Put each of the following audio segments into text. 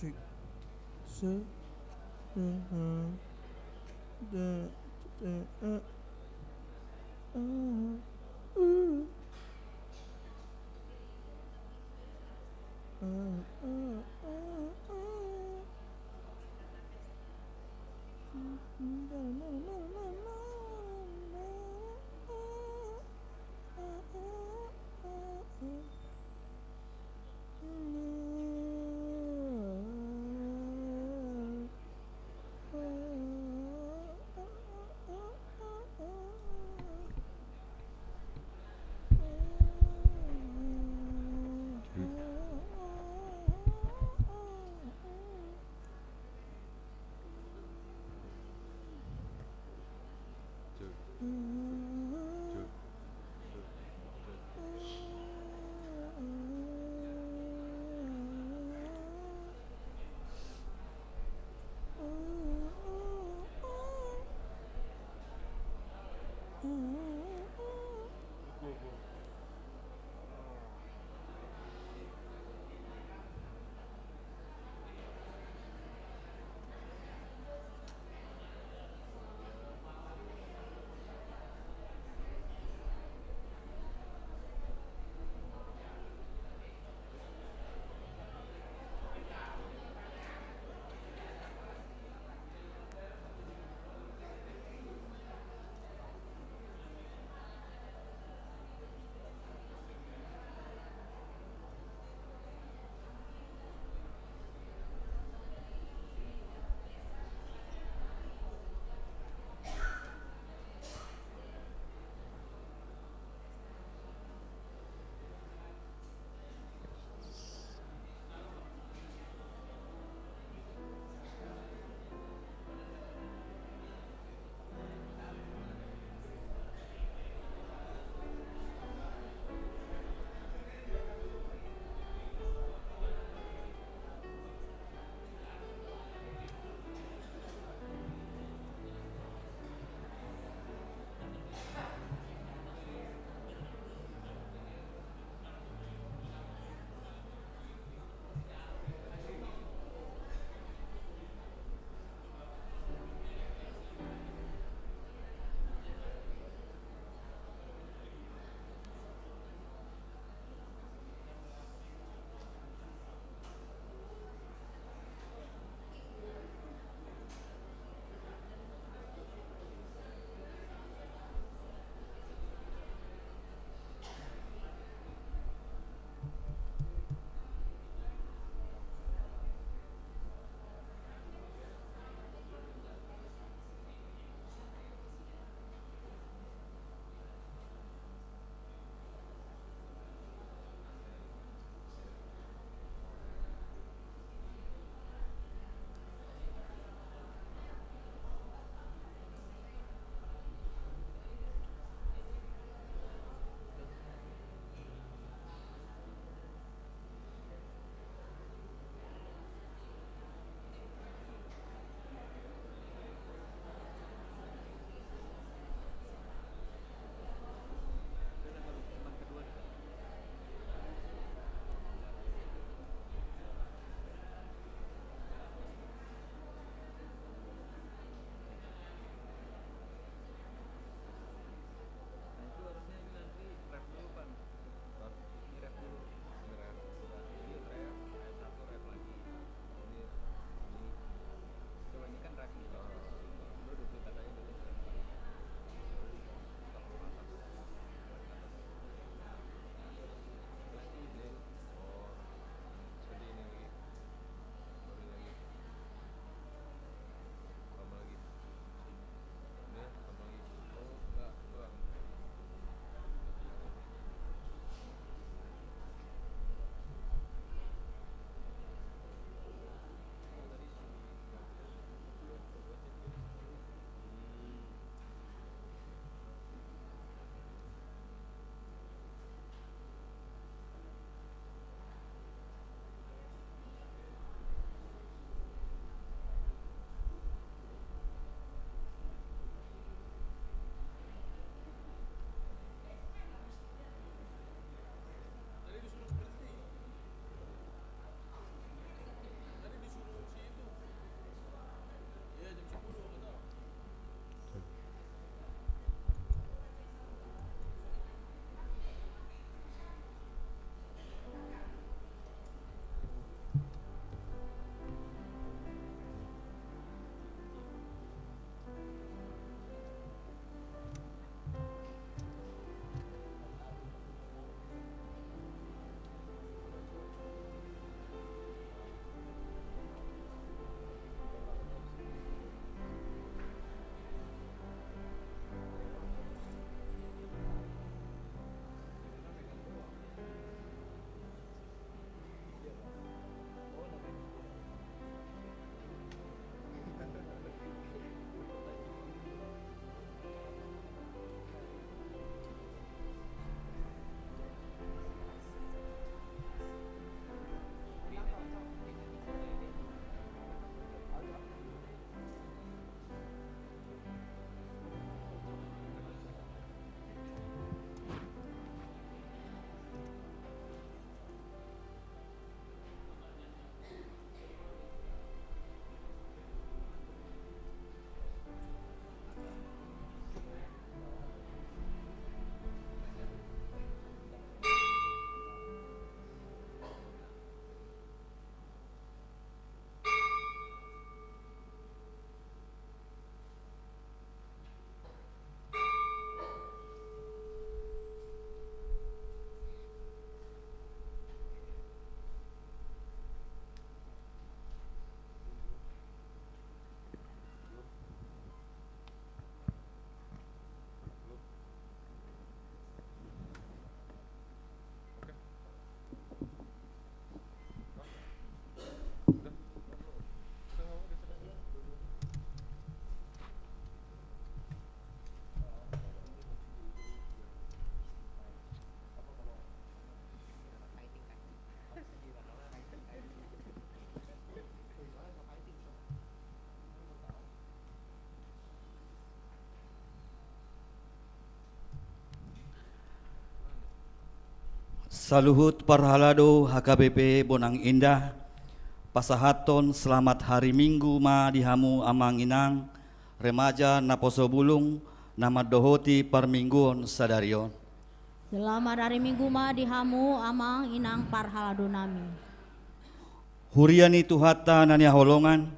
Electric. So, da, da, ooh, Saluhut parhalado HKBP Bonang Indah, pasahaton selamat hari Minggu ma dihamu amang inang, remaja naposo bulung, nama dohoti parmingguon sadarion. Selamat hari Minggu ma dihamu amang inang parhalado nami. Huriani tuhata nania holongan,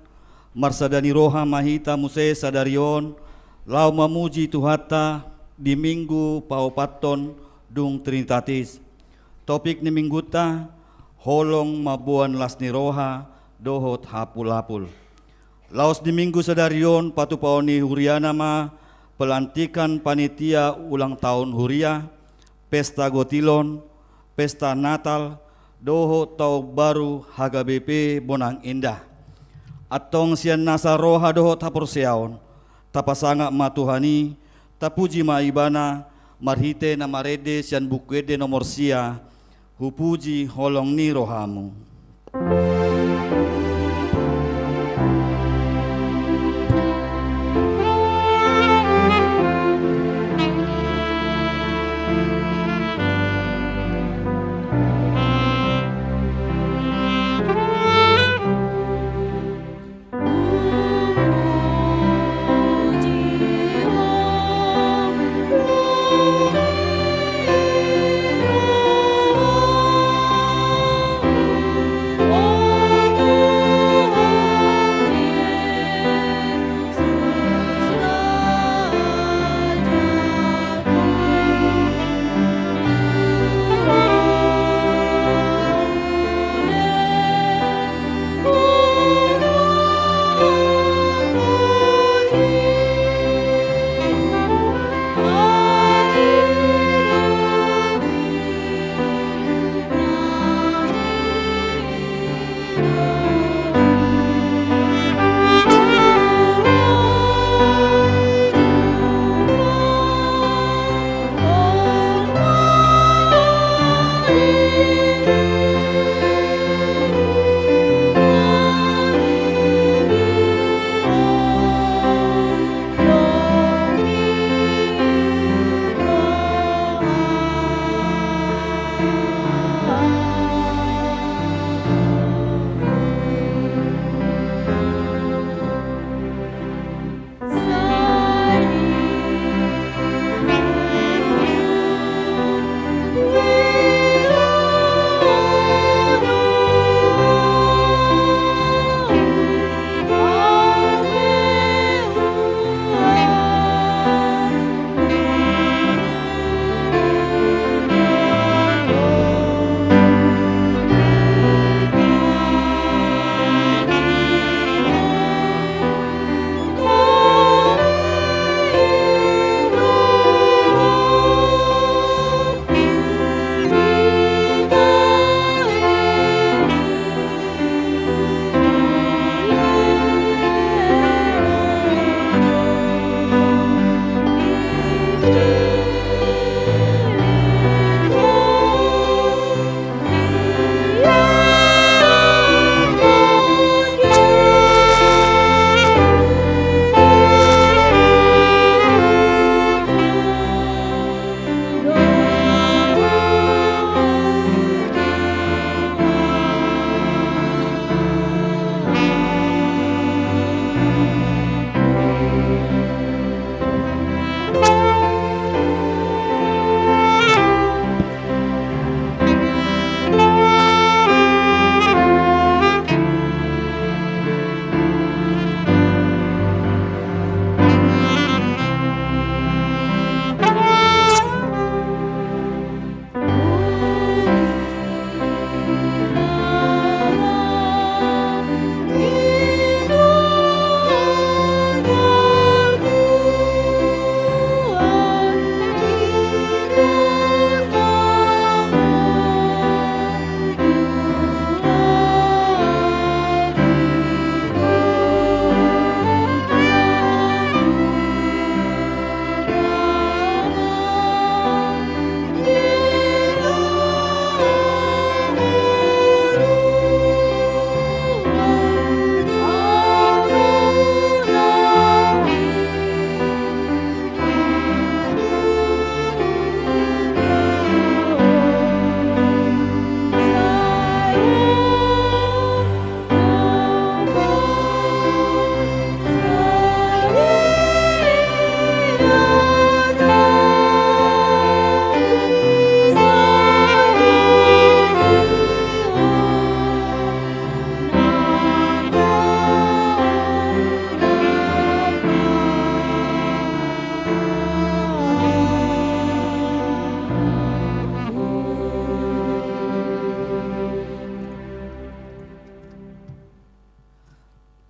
marsadani roha mahita muse sadarion, lau mamuji tuhata di minggu paupaton dung trinitatis. Topik ni mingguta holong mabuan lasni roha dohot hapul-hapul. Laos di minggu sadarion patupaoni huriana ma pelantikan panitia ulang tahun huria, pesta gotilon, pesta natal, doho tau baru HKBP Bonang Indah. Atong sian nasa roha dohot hapurseaon, tapasanga matuhani, tapuji maibana, marhite na marede sian bukwede nomor sia, hupuji holong ni rohamu.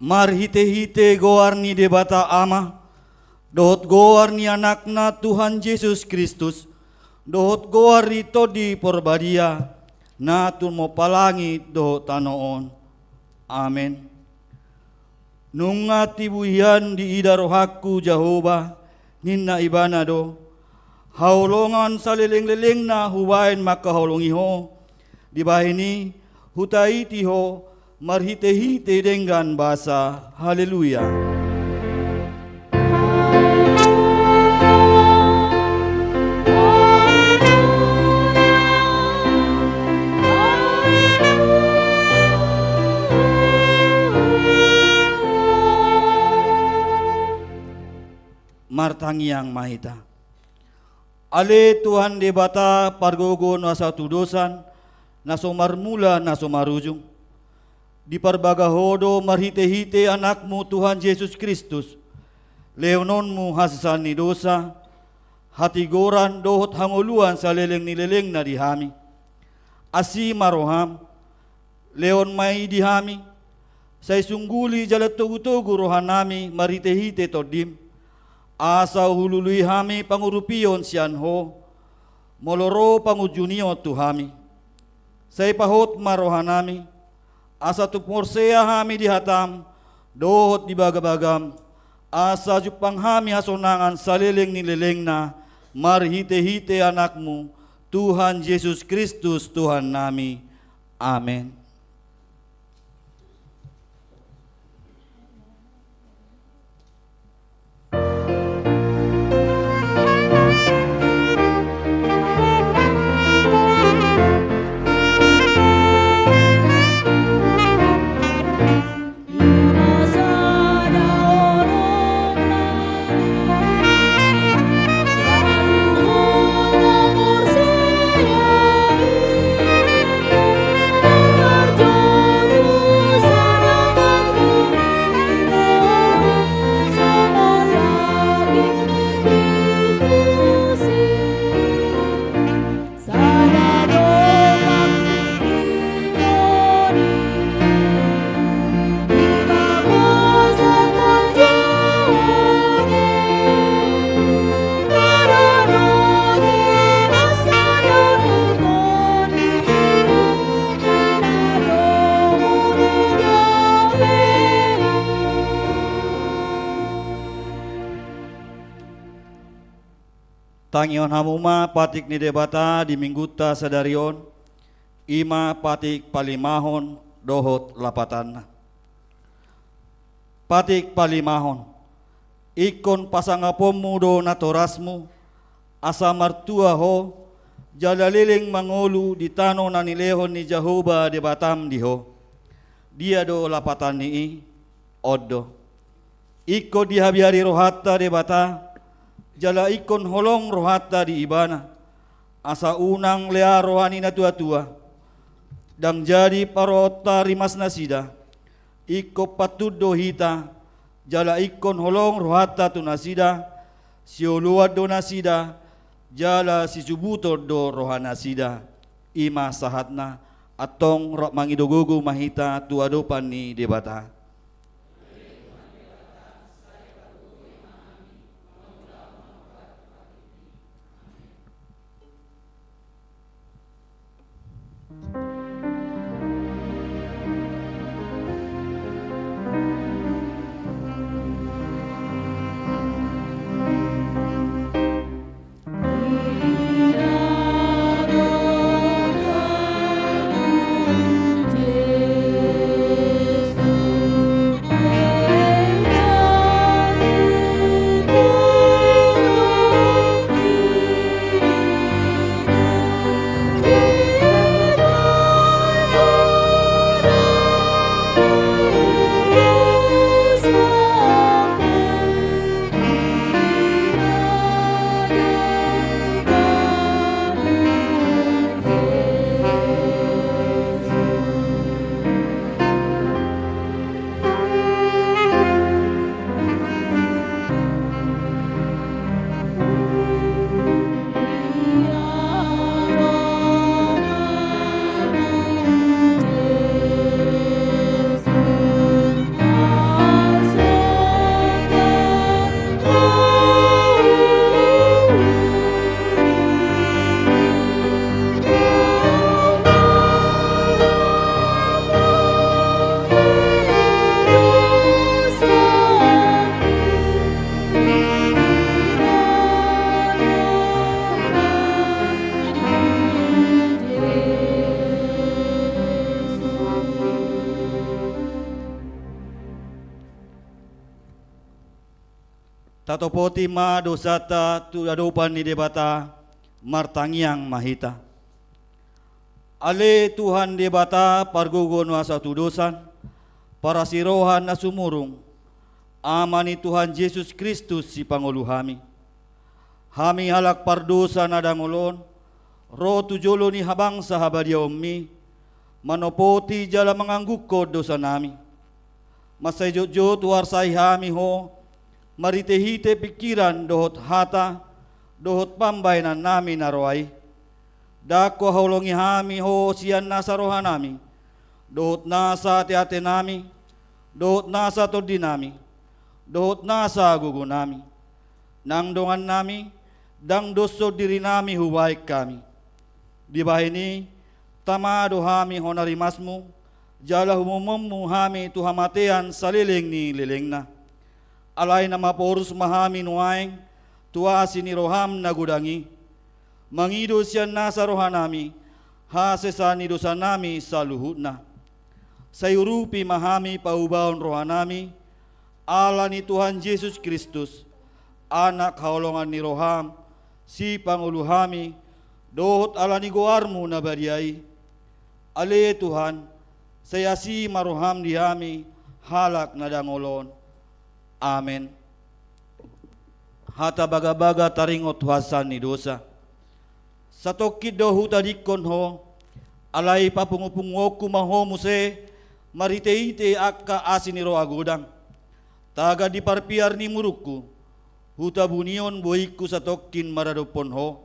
Marhite-hite goar ni debata ama, dohot goar ni anakna Tuhan Yesus Kristus, dohot goar ito di porbadia, natun mo palangi dohot tanoon. Amen. Nunga tibuhian di ida rohaku Jehovah, ninna ibana do, haulongan sa liling-liling na huwain makahulungi ho, di bahini hutaiti ho, marhite-hite dengan bahasa. Haleluya. Martangiang mahita. Ale Tuhan debata pargogo na sa tudosan, na sumarmula na sumarujung. Di parbagahodo marhite-hite anakmu Tuhan Yesus Kristus, leononmu hasasan ni dosa, hatigoran dohot hanguluan sa leleng na dihami. Asi maroham, leon may dihami, say sungguli jalat tugu-tugu rohanami marhite-hite todim, asa hulului hami pangurupion sianho, moloro pangujunio tuhami. Say pahot marohanami, asa tupmorsea hami dihatam, dohot di bagabagam, asa jupang hami hasonangan saleleng nileleng na, marhite-hite anakmu, Tuhan Yesus Kristus Tuhan nami. Amen. Tangion hamuma patik ni debata di mingguta sadarion, ima patik palimahon dohot lapatan. Patik palimahon, ikon pasangapomu do natorasmu, asa martua ho, jalaliling mangolu di tano na nilehon ni Jehovah debatam diho. Dia do lapatan ni oddo. Iko dihabiari rohata debata, jala ikon holong rohata di ibana, asa unang lea rohani na tua-tua, dang jadi parota rimas nasida, iko patudo hita, jala ikon holong rohata tu nasida, sioluat do nasida, jala sisubuto do rohana sida, ima sahatna, atong mangidogogo mahita tuadopan ni debata. Yesus tatopoti ma dosata tu adopan ni debata martangiang mahita. Ale Tuhan debata pargugon wasa tu dosan, para sirohan na sumurung, amani Tuhan Yesus Kristus si Pangulu hami. Hami halak pardosa na dangolon, ro tujolo ni habang sa habadia ummi, manopoti jala manganggukod dosa nami. Masay jot warsay hami ho, maritehite pikiran dohot hata, dohot pambainan nami naroay. Dako haulongi hami ho siyan nasa roha nami, dohot nasa ate-ate nami, dohot nasa todi nami, dohot nasa gugu nami. Nang dongan nami, dang doso diri nami huwai kami. Di bahini, tamado hami honarimasmu, jala humummu hami tuhamatean saliling ni liling na. Alay na maporus mahami nuaing, tuasi ni roham na gudangi. Mangido siya nasa roha nami, hasesa ni dosa nami sa luhut na. Sayurupi mahami paubaon roha nami, ala ni Tuhan Yesus Kristus, anak haulongan ni roham, si Pangulu hami, dohot ala ni goarmu na bariai. Ale Tuhan, saya si maroham di hami, halak na dangolon. Amen. Hata baga-baga taringot hasan ni dosa. Sa tokkid dohu tadikon ho, alay papungupungoku maho muse, marite-ite akka asiniro agudang. Taga di parpiar ni muruku, huta bunion boiku sa tokkin maradopon ho.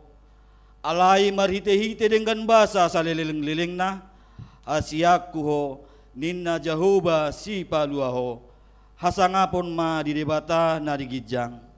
Alay marite-hite dengan basa sa liling-liling na, asiaku ho, ninna Jehovah si palua ho, hasangapon ma di debata na digijang.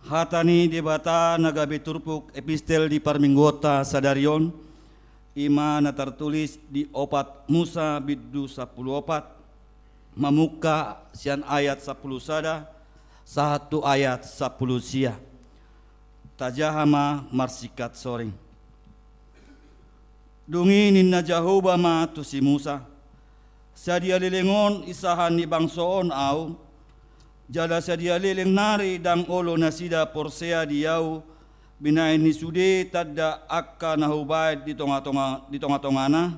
Hatani debata nagabi turpuk epistel di parminggota sadarion, ima na tertulis di opat Musa biddu 10 opat, mamuka sian ayat 10 sada, 1 ayat 10 sia. Tajahama marsikat soring. Dungi ninna Jehovah ma tu si Musa, sadia lilingon isahan ni bangsoon au, jala sadia leleng nari dang olo nasida porsea diau binain ni sude tadda akka nahubaid di tonga-tongana.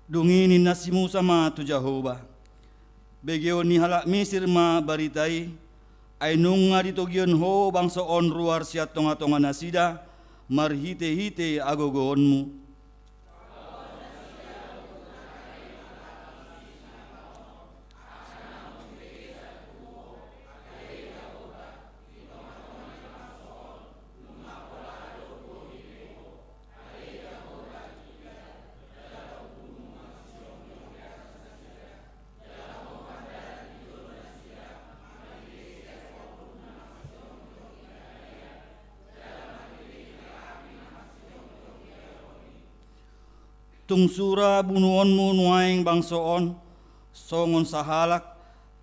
Dunginin na si Musa ma tu Jehovah. Begeo ni halak Misir ma baritai, ay nunga ditogyon ho bangsa on ruar siat tonga-tonga nasida, marhite-hite agogoonmu. tungsura bunuonmu nuaing bangsoon, songon sahalak,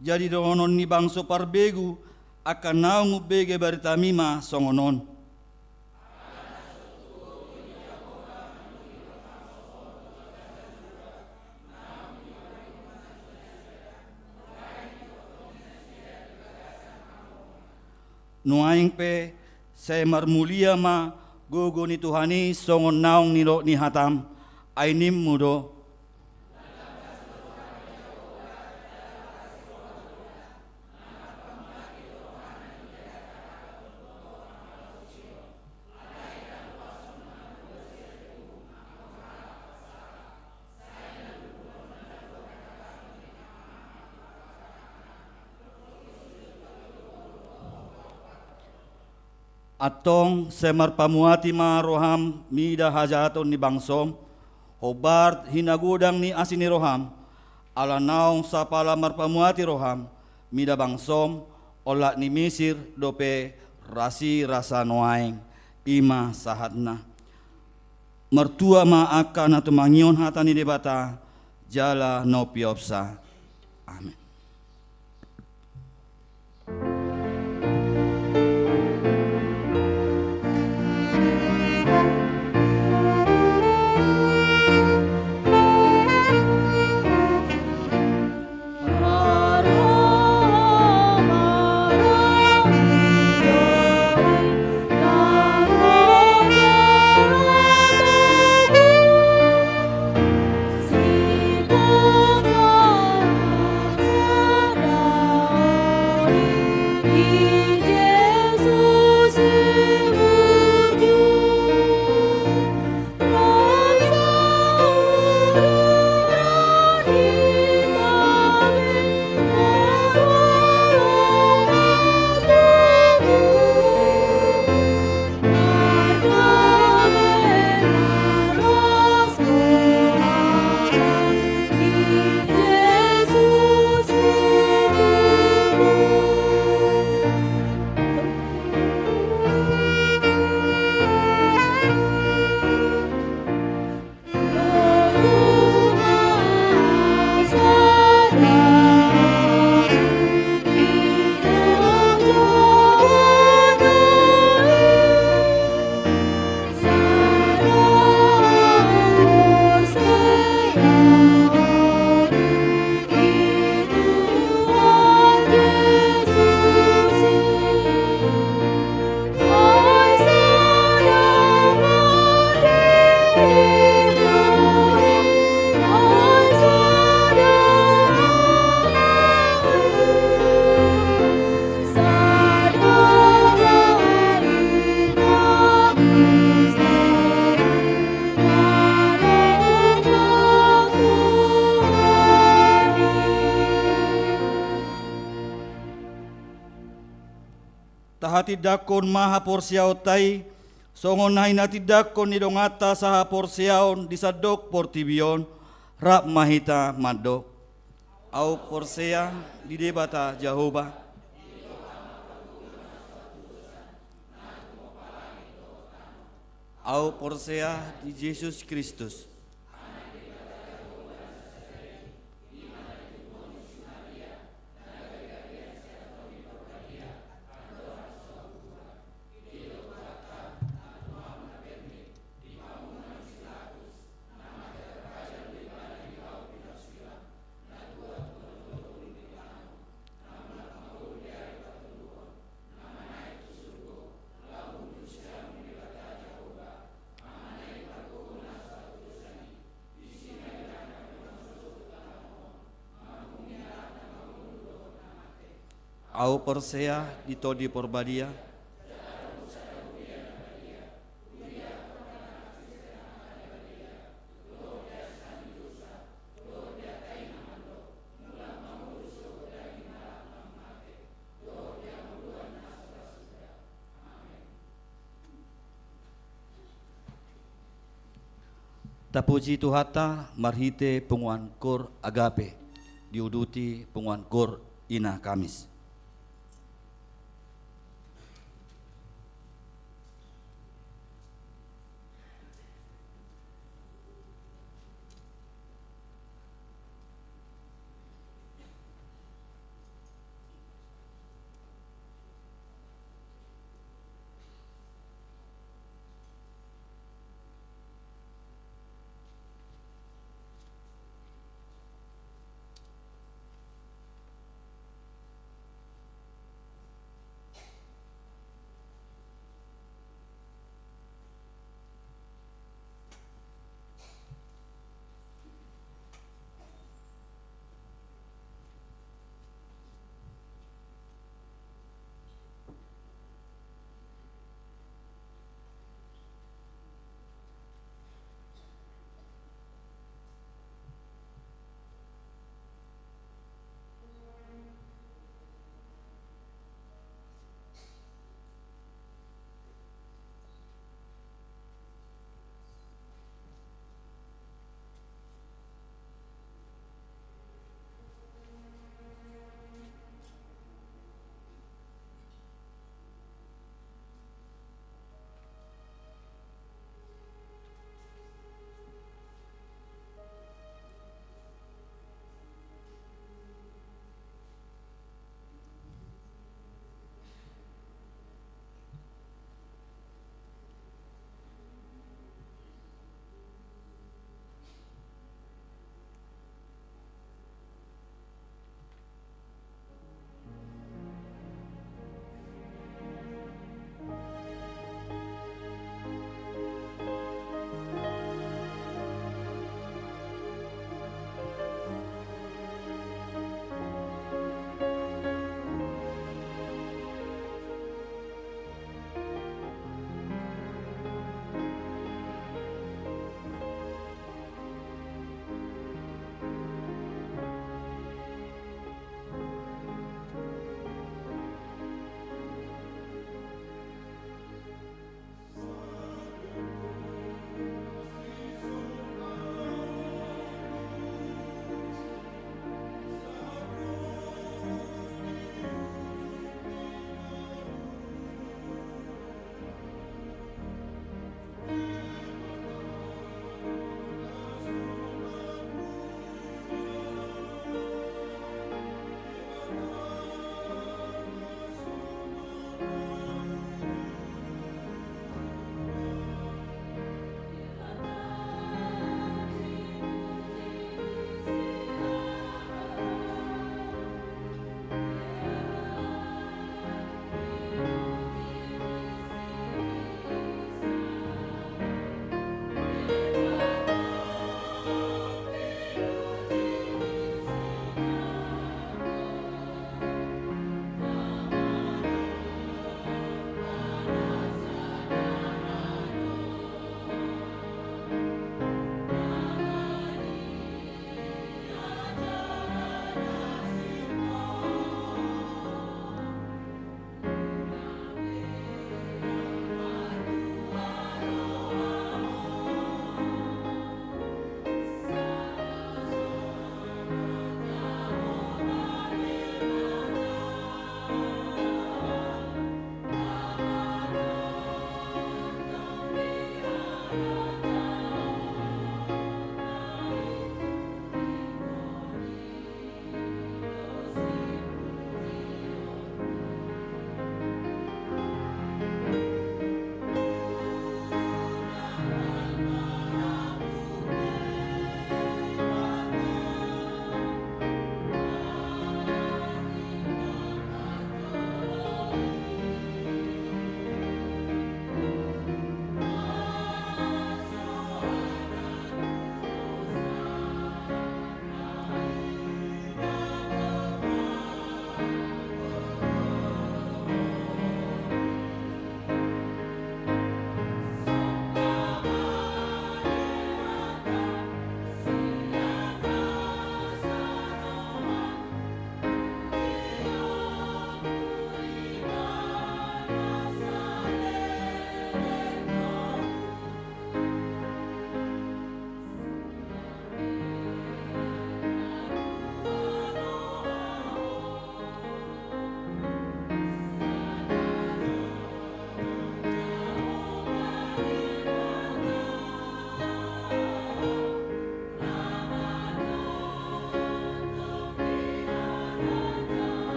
jadi donon ni bangso parbegu, akan naungu bege baritamima songonon. Nuaing pe saya marmulia ma gogo ni Tuhani songon naung nilo ni hatam ainim mudo. Atong semar pamuati ma roham mida hajaton ni bangsom hobart hinagudang ni asin ni roham ala naong sa palamar pamuati roham mida bangsom olak ni misir dope rasi rasa noaing ima sahatna mertua ma akan atau mangion hatani debata jala no piopsa. Amin. Tahati dakon maha porsiao tai songon nahinati dakon ni dongata saha porsiaon disadok portibion rap mahita madok au porsea di debata Jehovah au porsea di Yesus Kristus. Au persea ditodi porbadia tapuji Tuhata marhite penguan kur agape diuduti penguan kur ina Kamis.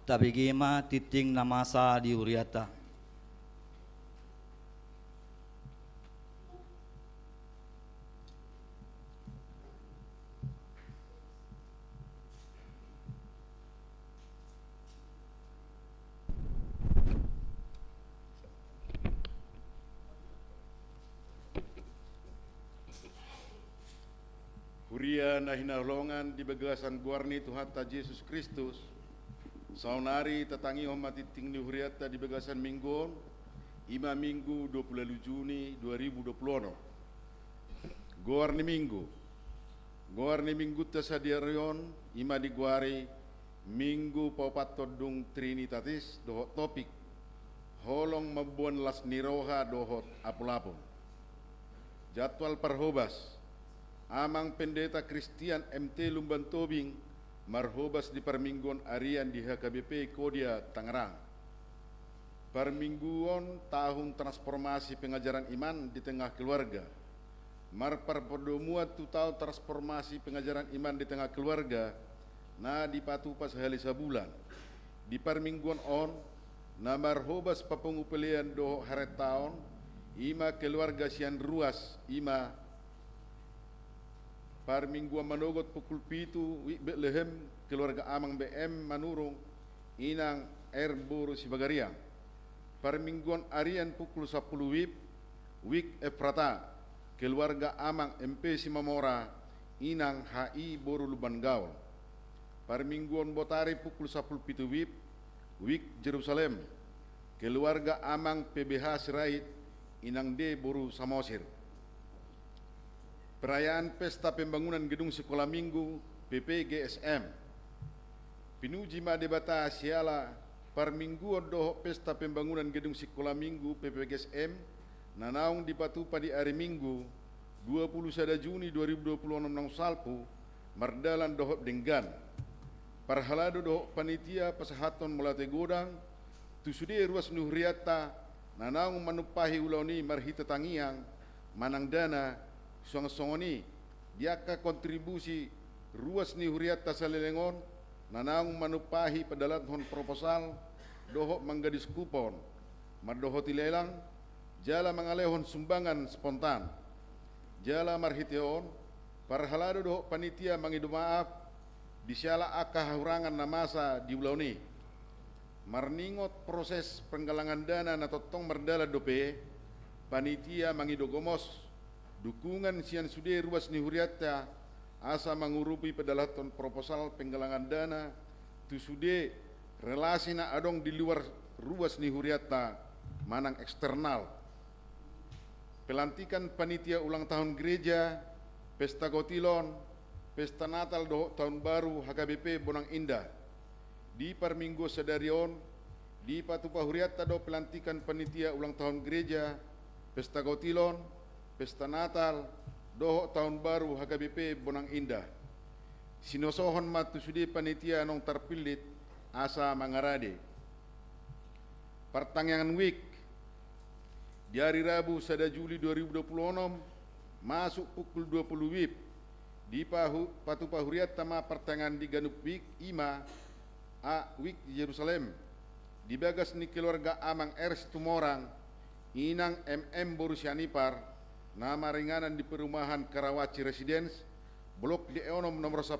tabigima titing namasa di Huriata. Huria na hinahulongan di bagasan guarni Tuhata Yesus Kristus, saunari tatangi homatiting ni huriata di bagasan minggon, ima minggu 20 Juni 2020. Guarni minggu tasadiarion, ima di guari, minggu paupatodung Trinitatis, dohot topik, holong mabuan las niroha dohot apulapon. Jadwal parhobas, amang pendeta Kristian MT Lumban Tobing marhobas di permingguan arian di HKBP Kodia Tangerang. Permingguan tahun transformasi pengajaran iman di tengah keluarga. Marparpodomua tu tahun transformasi pengajaran iman di tengah keluarga na dipatupas hali sabulan. Di permingguan on na marhobas papengupelian do haret tahun ima keluarga sian ruas ima parmingguan manogot pukul pitu wik Bethlehem keluarga amang BM manurung inang Erburu Sibagariang. Parmingguan arian pukul 10 wik Efrata keluarga amang MP Simamora inang HI Boru Luban Gaul. Parmingguan botari pukul 10 pitu wik Jerusalem keluarga amang PBH Sirait inang D Boru Samosir. Perayaan Pesta Pembangunan Gedung Sekolah Minggu PPGSM. Pinuji madebata siala parminggu doh Pesta Pembangunan Gedung Sekolah Minggu PPGSM nanaung dipatupa di hari Minggu 21 Juni 2026 nang salpu mardalan dohop denggan. Parhalado doh panitia pasahaton melate godang tusude ruas nuhriata nanaung manupahi uloni marhita tangiang manang dana song-songoni diaka kontribusi ruas ni huriata salelengon nanaung manupahi padalanhon proposal dohok manggadis kupon mardoho tilelang jala mangalehon sumbangan spontan jala marhiteon parhalado dohok panitia mangidu maaf disyala aka hurangan namasa di ulauni marningot proses penggalangan dana na totong merdala dope panitia mangidu gomos dukungan sian sude ruas ni huriata asa mengurupi pedalaton proposal penggalangan dana tu sude relasi na adong di luar ruas ni huriata manang eksternal. Pelantikan panitia ulang tahun gereja, pesta gotilon, pesta natal do tahun baru HKBP Bonang Indah. Di parminggu sedarion di patupa huriata do pelantikan panitia ulang tahun gereja, pesta gotilon, pesta natal, doho tahun baru HKBP Bonang Indah. Sinosohon matu sudi panitia nong terpilit asa mangarade. Pertangyangan week di hari Rabu 1 Juli 2026 masuk pukul 20 WIB di patupa huriat tama pertengahan di Ganup week ima a week Yerusalem di bagas ni keluarga amang Ers Tumorang inang MM Borusianipar nama ringanan di perumahan Karawaci Residence, Blok di Eonom nomor 12,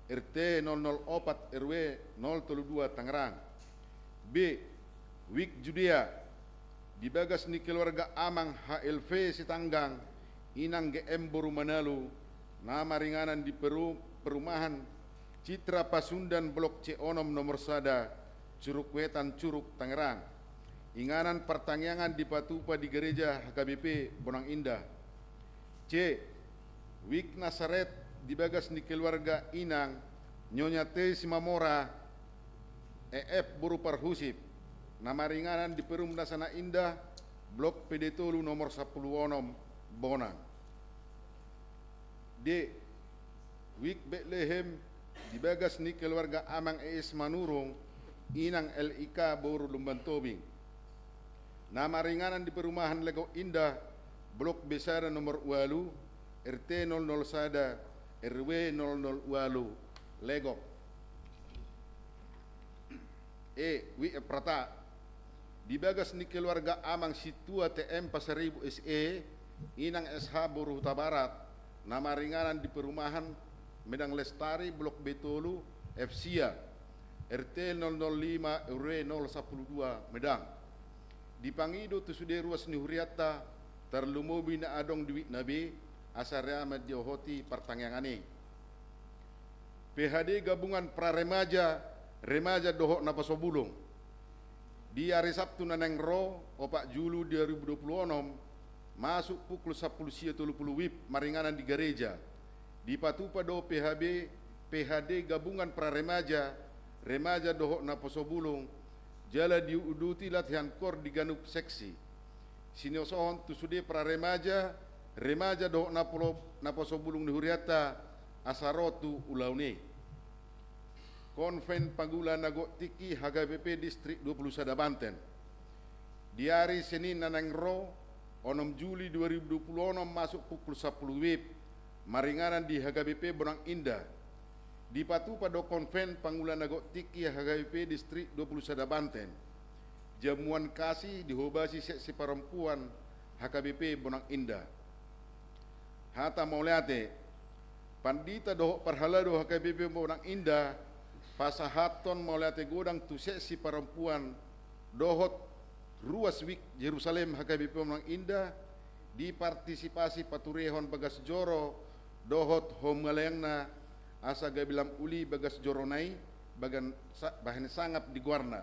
RT 004 RW 032 Tangerang. B. Wik Judea, di bagas ni keluarga amang HLV Sitanggang, inang GM Boru Manalu, nama ringanan di perumahan Citra Pasundan Blok C Onom nomor 1, Curug Wetan Curug Tangerang. Inganan pertangyangan di patupa di gereja HKBP Bonang Indah. C. Wik Nasaret di bagas ni keluarga inang Nyonya T. Simamora EF Boru Parhusip. Nama ringanan di Perum Nasana Indah Blok PD Tolu nomor 10 Onom Bonang. D. Wik Bethlehem di bagas ni keluarga amang ES Manurung inang LIK Boru Lumban Tobing. Nama ringanan di perumahan Lego Indah Blok Besar nomor 8 RT 001 RW 001 Lego. Wi Prata dibagas ni keluarga Amang Situa TM Pasaribu SE Inang SH Boru Huta Barat nama ringanan di perumahan Medang Lestari Blok Betolu FSIA RT 005 RW 012 Medang dipangido tusude ruas ni Huriata terlumobi na adong duit nabi asarea madiohoti pertanggangane PHD gabungan praremaja remaja dohok napasobulung di hari Sabtu naneng ro 4 Julu 2026 masuk pukul 10.30 WIB maringanan di gereja di patupa do PHD gabungan praremaja remaja dohok napasobulung jala diuduti latihan kor di ganup seksi siniosohon tusude praremaja remaja dohok napasobulung di Huriata asarotu ulaune Konven Pagula Nago Tiki HGBP Distrik 20 Sada Banten di hari Senin nanang ro 6 Juli 2026 masuk pukul 10 WIB maringanan di HGBP Bonang Indah di patu pada Konven Pagula Nago Tiki HGBP Distrik 20 Sada Banten jamuan kasih dihobasi seksi perempuan HKBP Bonang Indah hata mauliate pandita dohok perhalado HKBP Bonang Indah pasahaton mauliate godang tu seksi perempuan dohot ruas wik Yerusalem HKBP Bonang Indah di partisipasi paturehon bagas joro dohot homelayangna asa gabilam uli bagas joro nai bahan sangap di guarna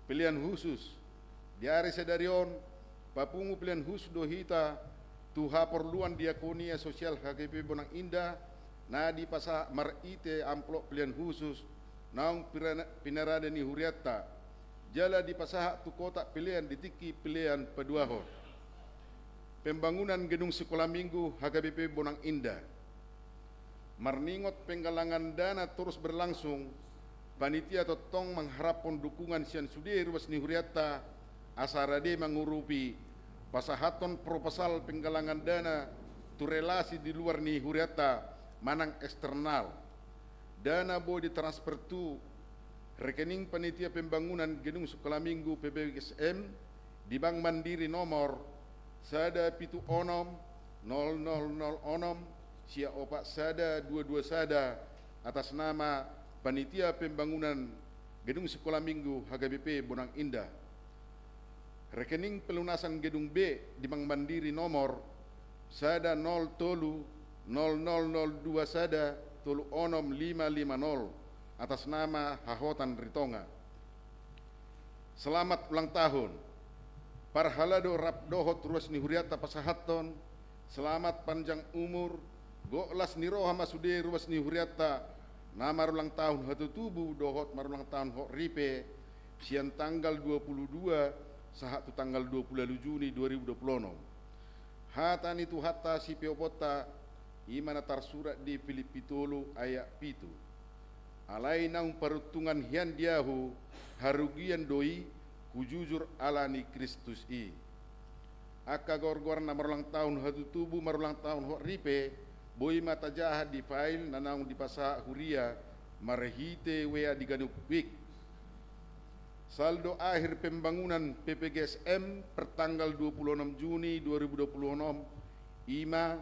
pilihan khusus di hari sedarion papungu pilihan khusus dohita tuha perluan diakonia sosial HKBP Bonang Indah na di pasa marite amplop pilihan khusus naung pinarada ni Huriata jala di pasaha tu kotak pilihan ditiki pilihan peduaho pembangunan gedung sekolah minggu HKBP Bonang Indah marningot penggalangan dana terus berlangsung panitia totong mengharapkan dukungan sian sudir ruas ni Huriata asarade mengurupi pasahaton proposal penggalangan dana tu relasi di luar ni Huriata manang eksternal dana bo ditransfer tu rekening panitia pembangunan gedung sekolah minggu PBGSM di Bank Mandiri nomor sada pitu onom 0000 onom sia opak sada 22 sada atas nama panitia pembangunan gedung sekolah minggu HKBP Bonang Indah rekening pelunasan gedung B di Bank Mandiri nomor sada 002 sada tolu onom 550 atas nama Hahotan Ritonga. Selamat ulang tahun parhalado rapdohot ruas ni Huriata pasahaton selamat panjang umur go'las ni roha masude ruas ni Huriata na marulang tahun hatu tubuh dohot marulang tahun hok ripe sian tanggal 22 sahat tu tanggal 20 Juni 2026 hatan itu hatta si peopota imana tarsurat di Filipitolo ayat pitu alai naung parutungan hian diahu harugian doi kujujur alani Kristus i aka gor-gor na marulang tahun hatu tubuh marulang tahun hok ripe boy mata jahat di file nanaung di pasa huria marehite wea di ganuk wik saldo akhir pembangunan PPGSM pertanggal 26 Juni 2026 ima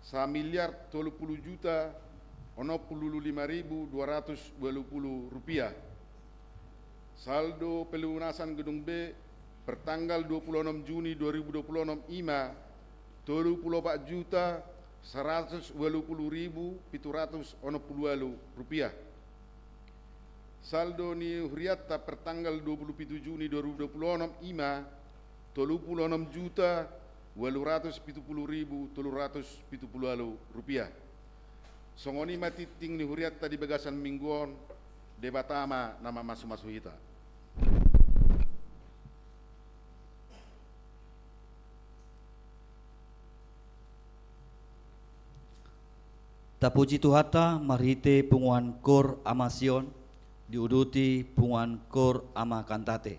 1.030.000.065.220 rupiah saldo pelunasan gedung B pertanggal 26 Juni 2026 ima 34.120.720 rupiah saldo ni Huriata pertanggal 27 Juni 2026 ima 36.870.370 rupiah songoni mati ting ni Huriata di bagasan mingguon debatama nama masu-masu hita Tapuji Tuhata marhite punguan kor amasion diuduti punguan kor ama kantate.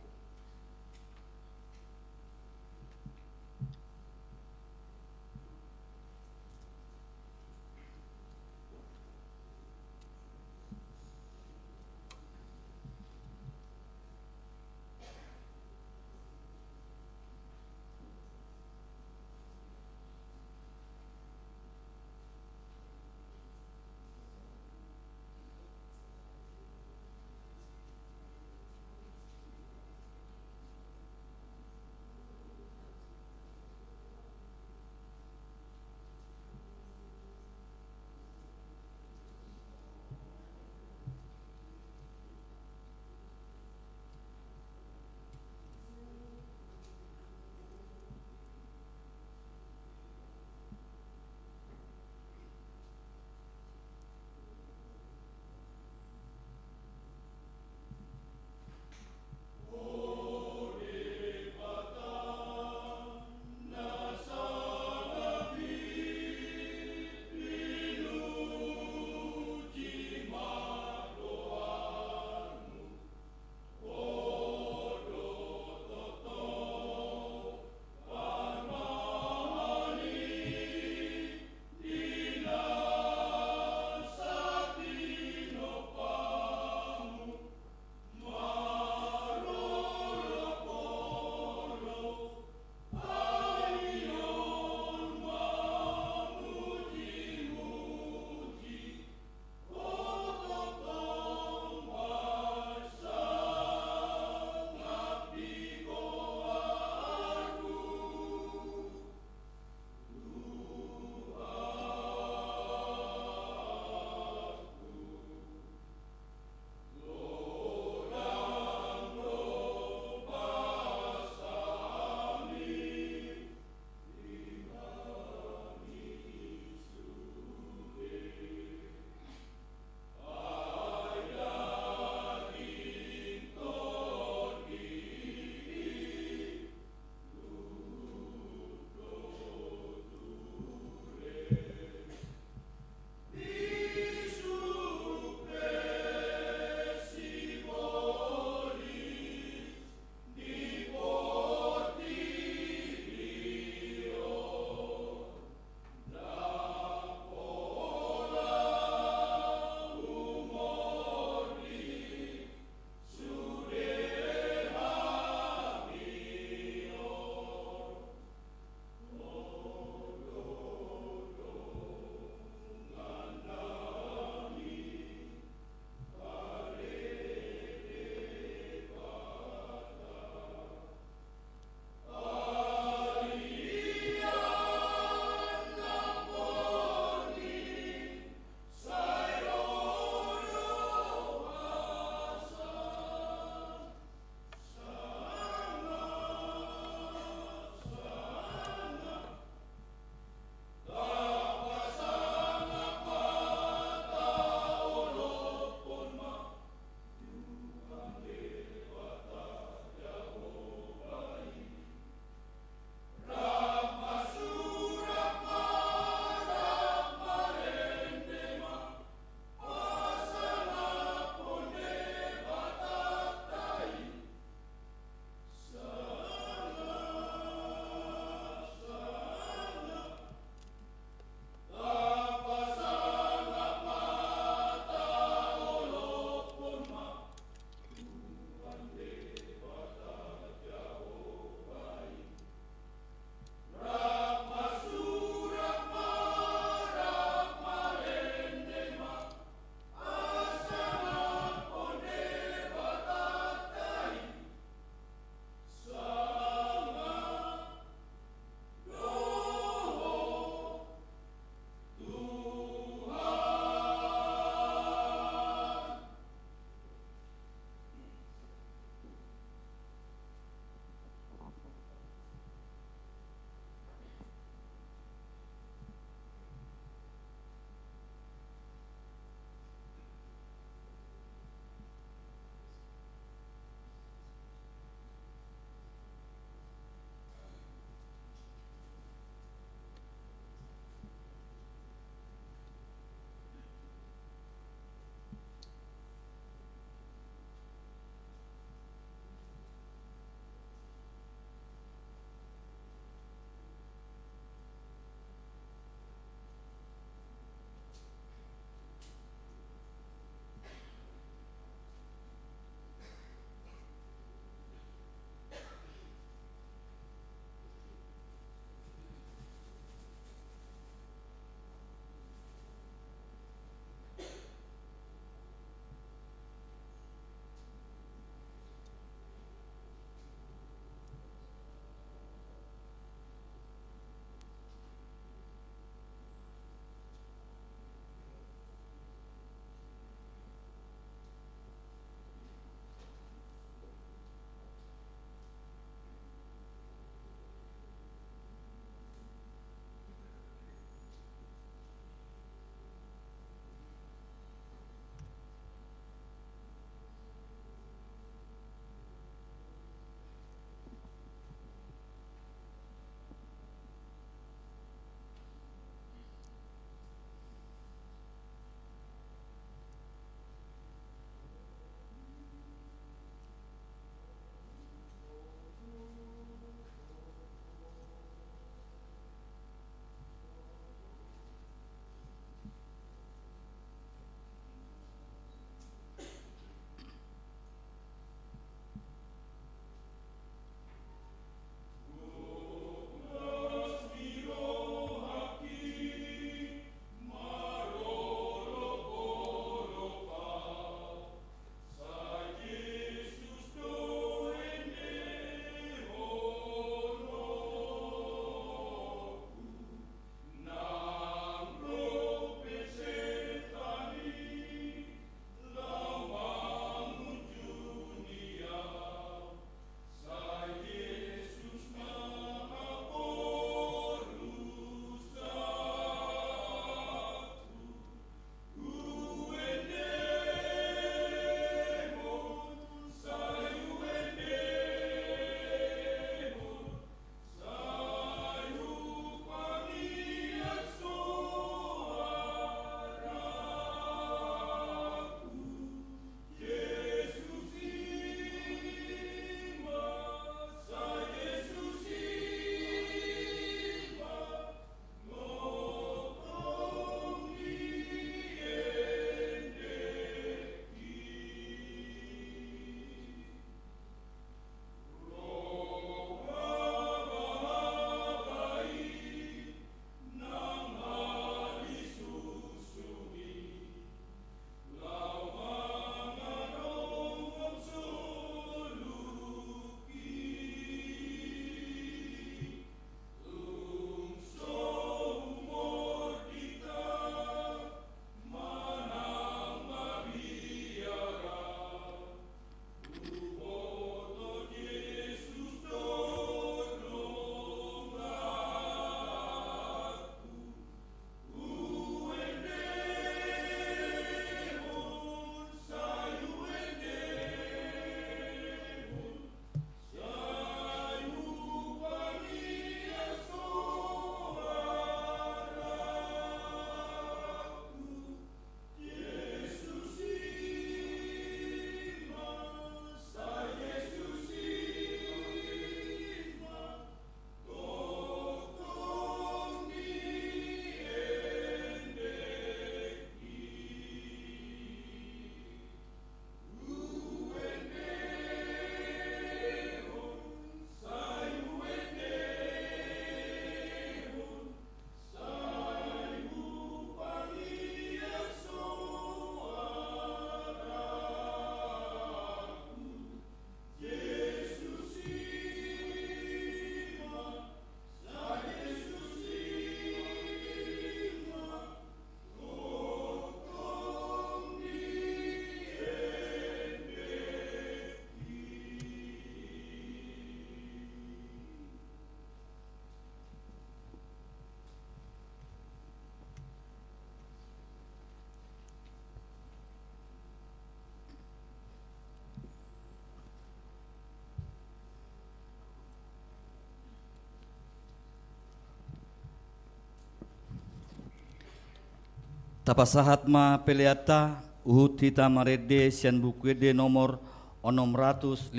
Tapasahat ma peleata uhut hita marede sian bukuede nomor 658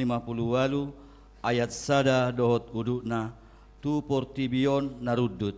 ayat sada dohot udukna tu portibion narudut.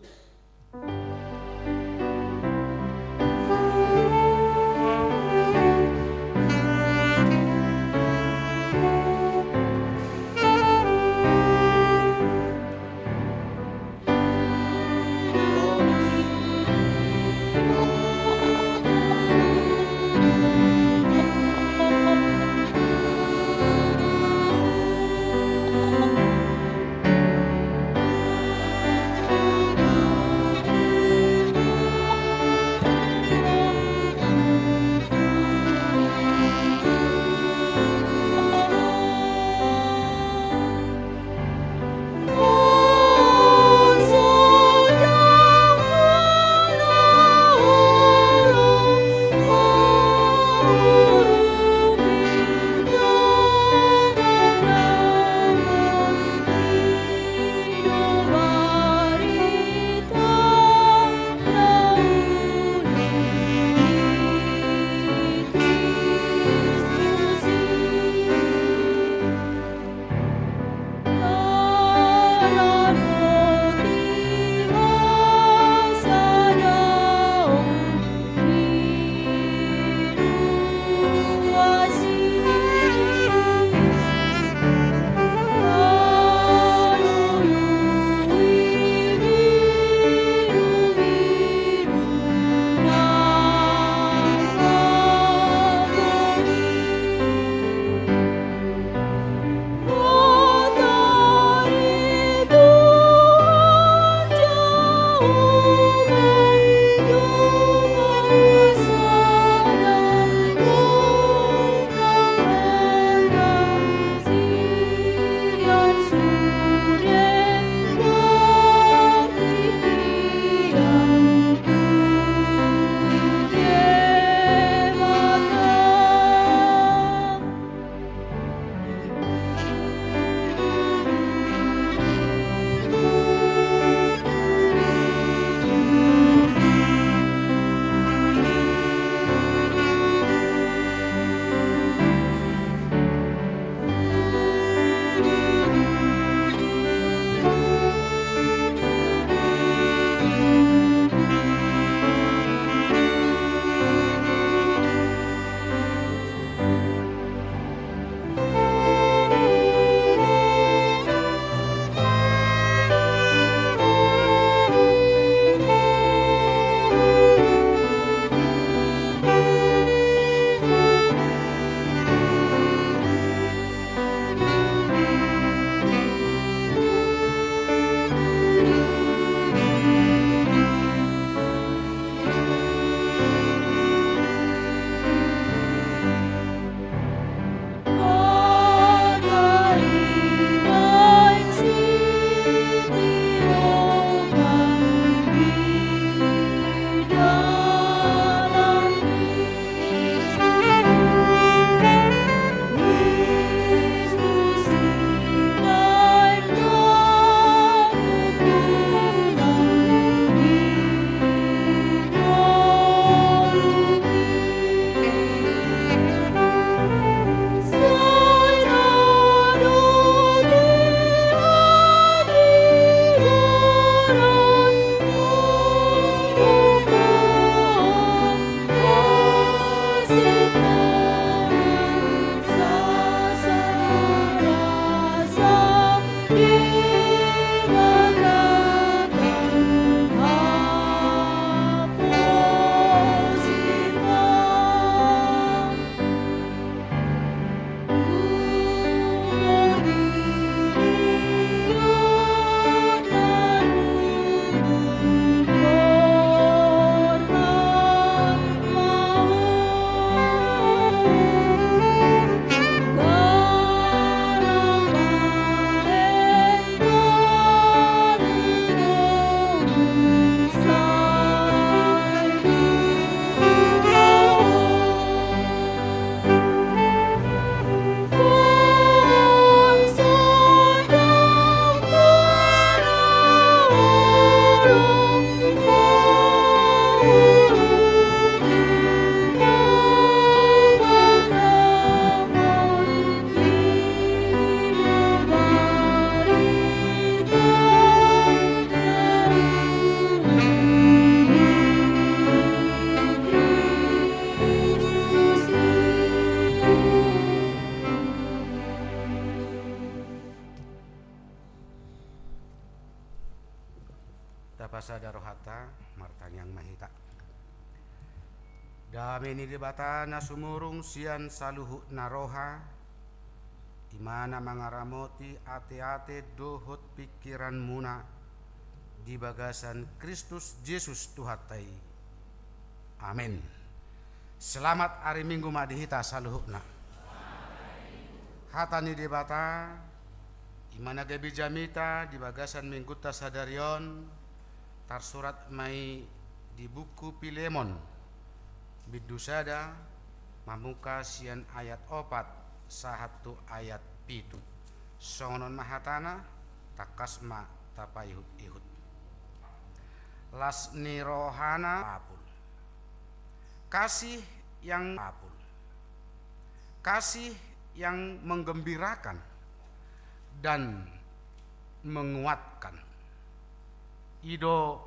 tapasada rohata martanyang mahita. Dami ni debata na sumurung sian saluhu naroha, imana mangaramoti ate-ate dohot pikiran muna di bagasan Kristus Yesus Tuhatai. Amin. Selamat hari Minggu madihita saluhukna. Hatani debata imana gabi jamita di bagasan mingguta sadarion tarsurat mai di buku Pilemon bidusada mamuka sian ayat 4 sahatu ayat 7 songonon mahatana takasma tapayhut-ihut lasni rohana apul kasih yang menggembirakan dan menguatkan ido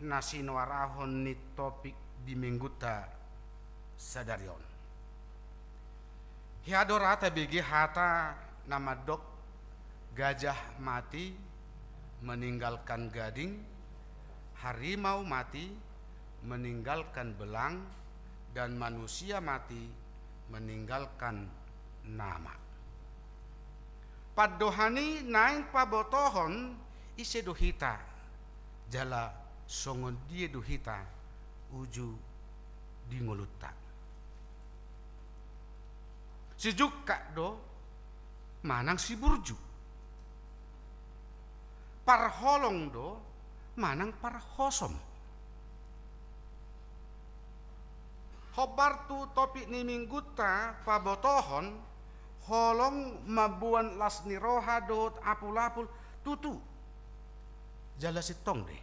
nasinwarahon ni topik di mingguta sadarion. Hiadorata begi hata nama dok gajah mati meninggalkan gading, harimau mati meninggalkan belang, dan manusia mati meninggalkan nama. Padohani naing pabotohon ise dohita jala songon dia dohita uju di nguluta. Sejuk kak do manang si burju. Parholong do manang parhosom. Hobar tu topik ni mingguta pabotohon holong mabuan lasni roha dot apul-apul tutu jala sitong deh.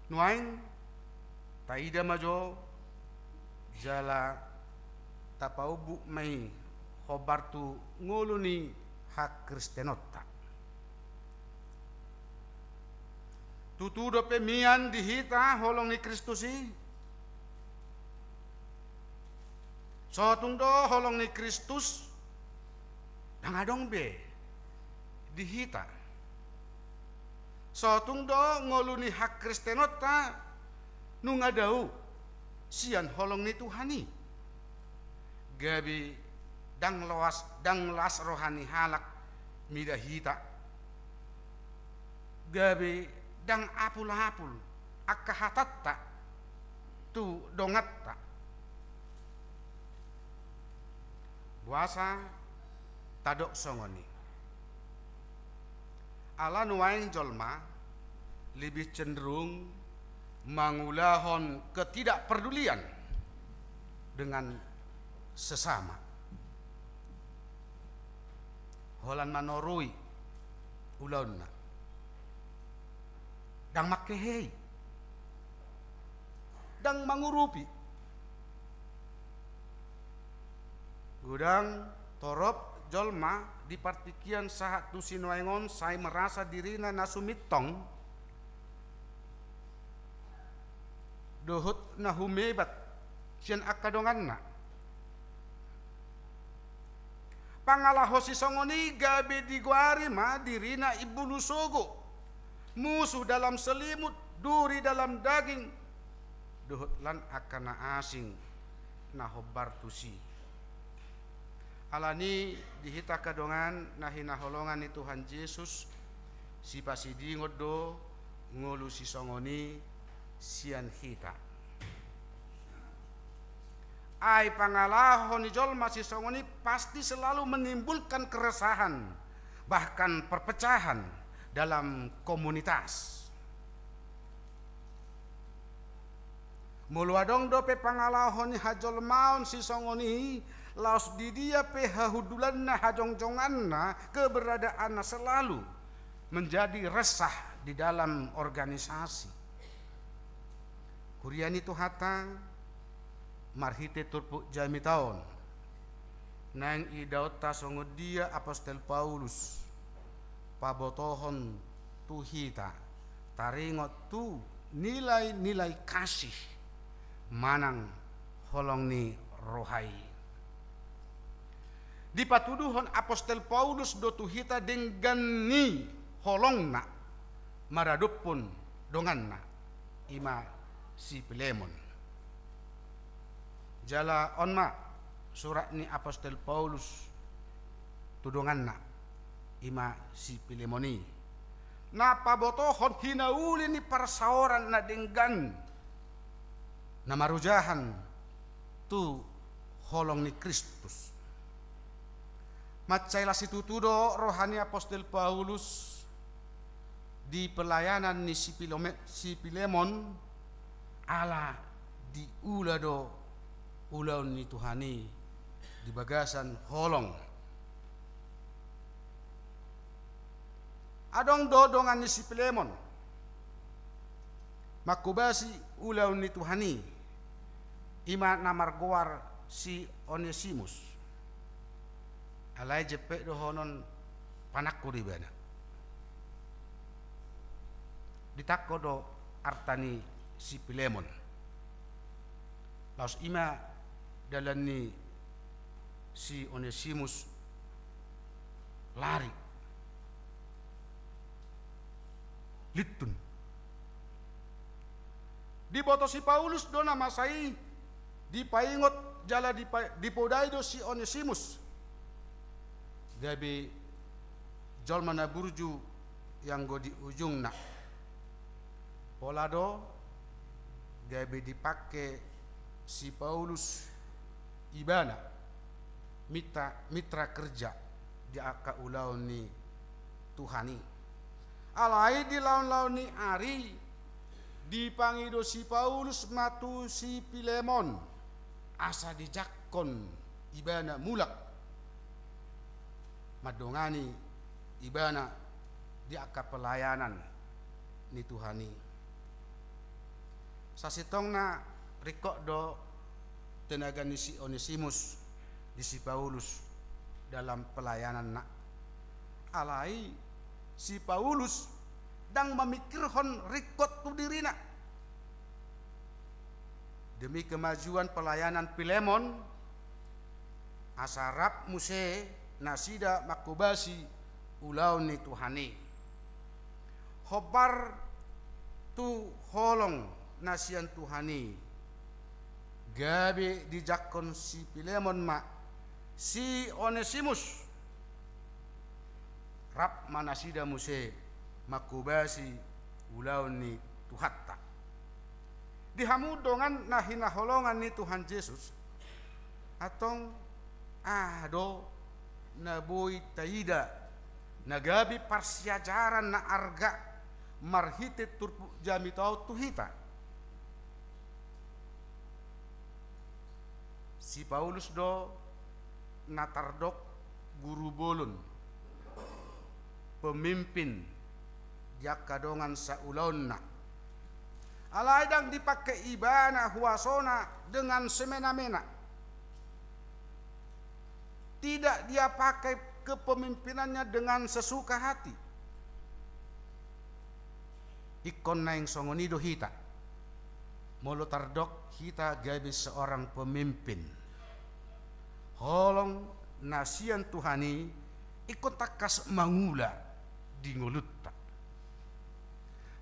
Nuain taida majo jala tapaubu mai hobar tu nguluni hak Kristenota. Tutu do pemian dihita holong ni Kristusi. Sotung do holong ni Kristus dangadong be dihita. Sotung do ngoluni hak Kristenota nungadau sian holong ni Tuhani. Gabi dang las rohani halak midahita. Gabi dang apul-apul akkahatatta tu dongatta. Buasa tadok songoni. Ala nuaing jolma lebih cenderung mangulahon ketidakpedulian dengan sesama. Holan manorui ulauna dang makehei dang mangurupi gudang torop jolma di partikian sahat tu sinuaingon saya merasa dirina nasumitong dohut nahumebat sian akadonganna pangalahosi songoni gabe diguari ma dirina ibu lusogo musuh dalam selimut duri dalam daging dohut lan akana asing nahobar tusi alani dihita kadongan nahina holongan ni Tuhan Yesus si pasidi ngodo ngolu si songoni sian hita ai pangalahon ni jolma si songoni pasti selalu menimbulkan keresahan bahkan perpecahan dalam komunitas. Muluadong dope pangalahon ni hajol maun si songoni laos di dia pe hahudulanna hajongjonganna keberadaanna selalu menjadi resah di dalam organisasi. Kuriani tuhata marhite turpu jami taon nang idauta songo dia apostol Paulus pabotohon tuhita taringot tu nilai-nilai kasih manang holong ni rohai Di patuduhon Apostel Paulus do tuhita dengan ni holongna maradupun donganna ima si Pilemon. Jala onma surat ni Apostel Paulus tudonganna ima si Pilemoni. Na pabotohon hinauli ni parasaoran na denggan na marujahan tu holong ni Kristus. Macailah situtudo rohani Apostel Paulus di pelayanan ni si Pilemon ala di ulado ulaun ni Tuhani di bagasan holong. Adong dodongan ni si Pilemon makubasi ulaun ni Tuhani ima namargoar si Onesimus alai jepek dohonon panakku di bana ditakko do artani si Pilemon laos ima dalan ni si Onesimus lari litun diboto si Paulus do namasai dipaingot jala dipodai do si Onesimus gabi jolma na burju yang go di ujung na pola do gabi dipakai si Paulus ibana mitra kerja di aka ulau ni Tuhani alai di laun-laun ni ari dipangido si Paulus matu si Pilemon asa dijakon ibana mulak madongani ibana di aka pelayanan ni Tuhani sasitongna rikok do tenaga ni si Onesimus di si Paulus dalam pelayanan na alai si Paulus dang memikirhon rikot tu dirina demi kemajuan pelayanan Pilemon asarap muse nasida makubasi ulau ni Tuhani hobar tu holong nasian Tuhani gabe dijakon si Pilemon ma si Onesimus rap manasida muse makubasi ulau ni Tuhatta dihamudongan nahina holongan ni Tuhan Yesus atong ado naboi taida nagabi parsiajaran na arga marhite turpu jamitau tuhita si Paulus do natardok guru bolon pemimpin jakadongan saulaunna alaidang dipakai ibana huasona dengan semena-mena tidak dia pakai kepemimpinannya dengan sesuka hati ikon naing songonido hita molo tardok hita gabi seorang pemimpin holong nasian Tuhani ikon takas mangula di ngolutta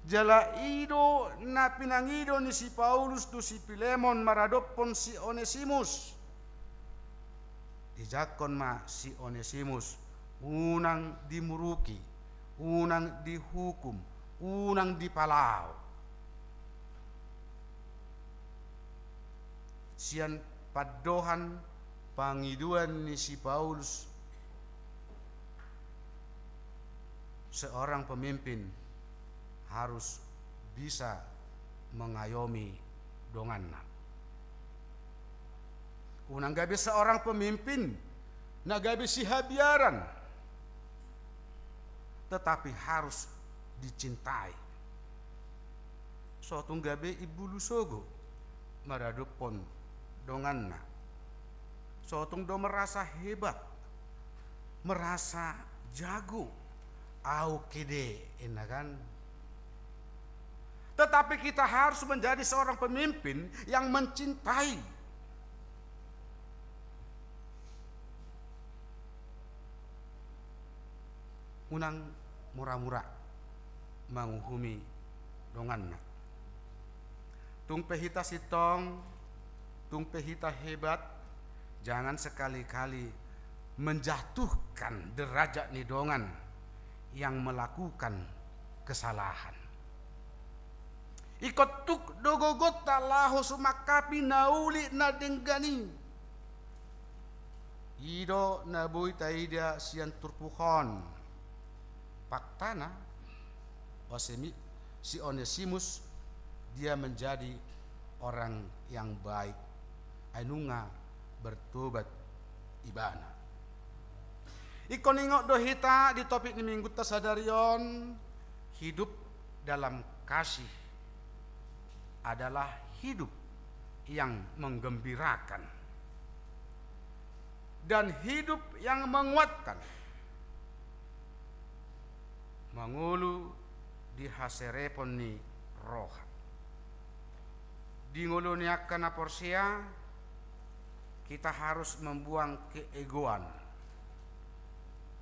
jala ido na pinangido ni si Paulus tu si Pilemon maradopon si Onesimus dijakon ma si Onesimus unang dimuruki unang dihukum unang dipalau sian padohan pangiduan ni si Paulus seorang pemimpin harus bisa mengayomi donganna unang gabi seorang pemimpin na gabi si habiaran tetapi harus dicintai sotung gabi ibu lusogo maradupon donganna sotung do merasa hebat merasa jago au kede enakan tetapi kita harus menjadi seorang pemimpin yang mencintai unang mura-mura manguhumi donganna. Tung pehita sitong, tung pehita hebat, jangan sekali-kali menjatuhkan derajat nidongan yang melakukan kesalahan. Ikut tuk dogogot talahu sumakapi nauli na denggani. Ido nabui taida sian turpuhon. Paktana osemi si Onesimus dia menjadi orang yang baik. Ainunga bertobat ibana. Ikon ingok dohita di topik ni minggu tasadarion, hidup dalam kasih adalah hidup yang menggembirakan dan hidup yang menguatkan. Mangulu di haserepon ni roha. Di nguluniakan aporsia, kita harus membuang keegoan.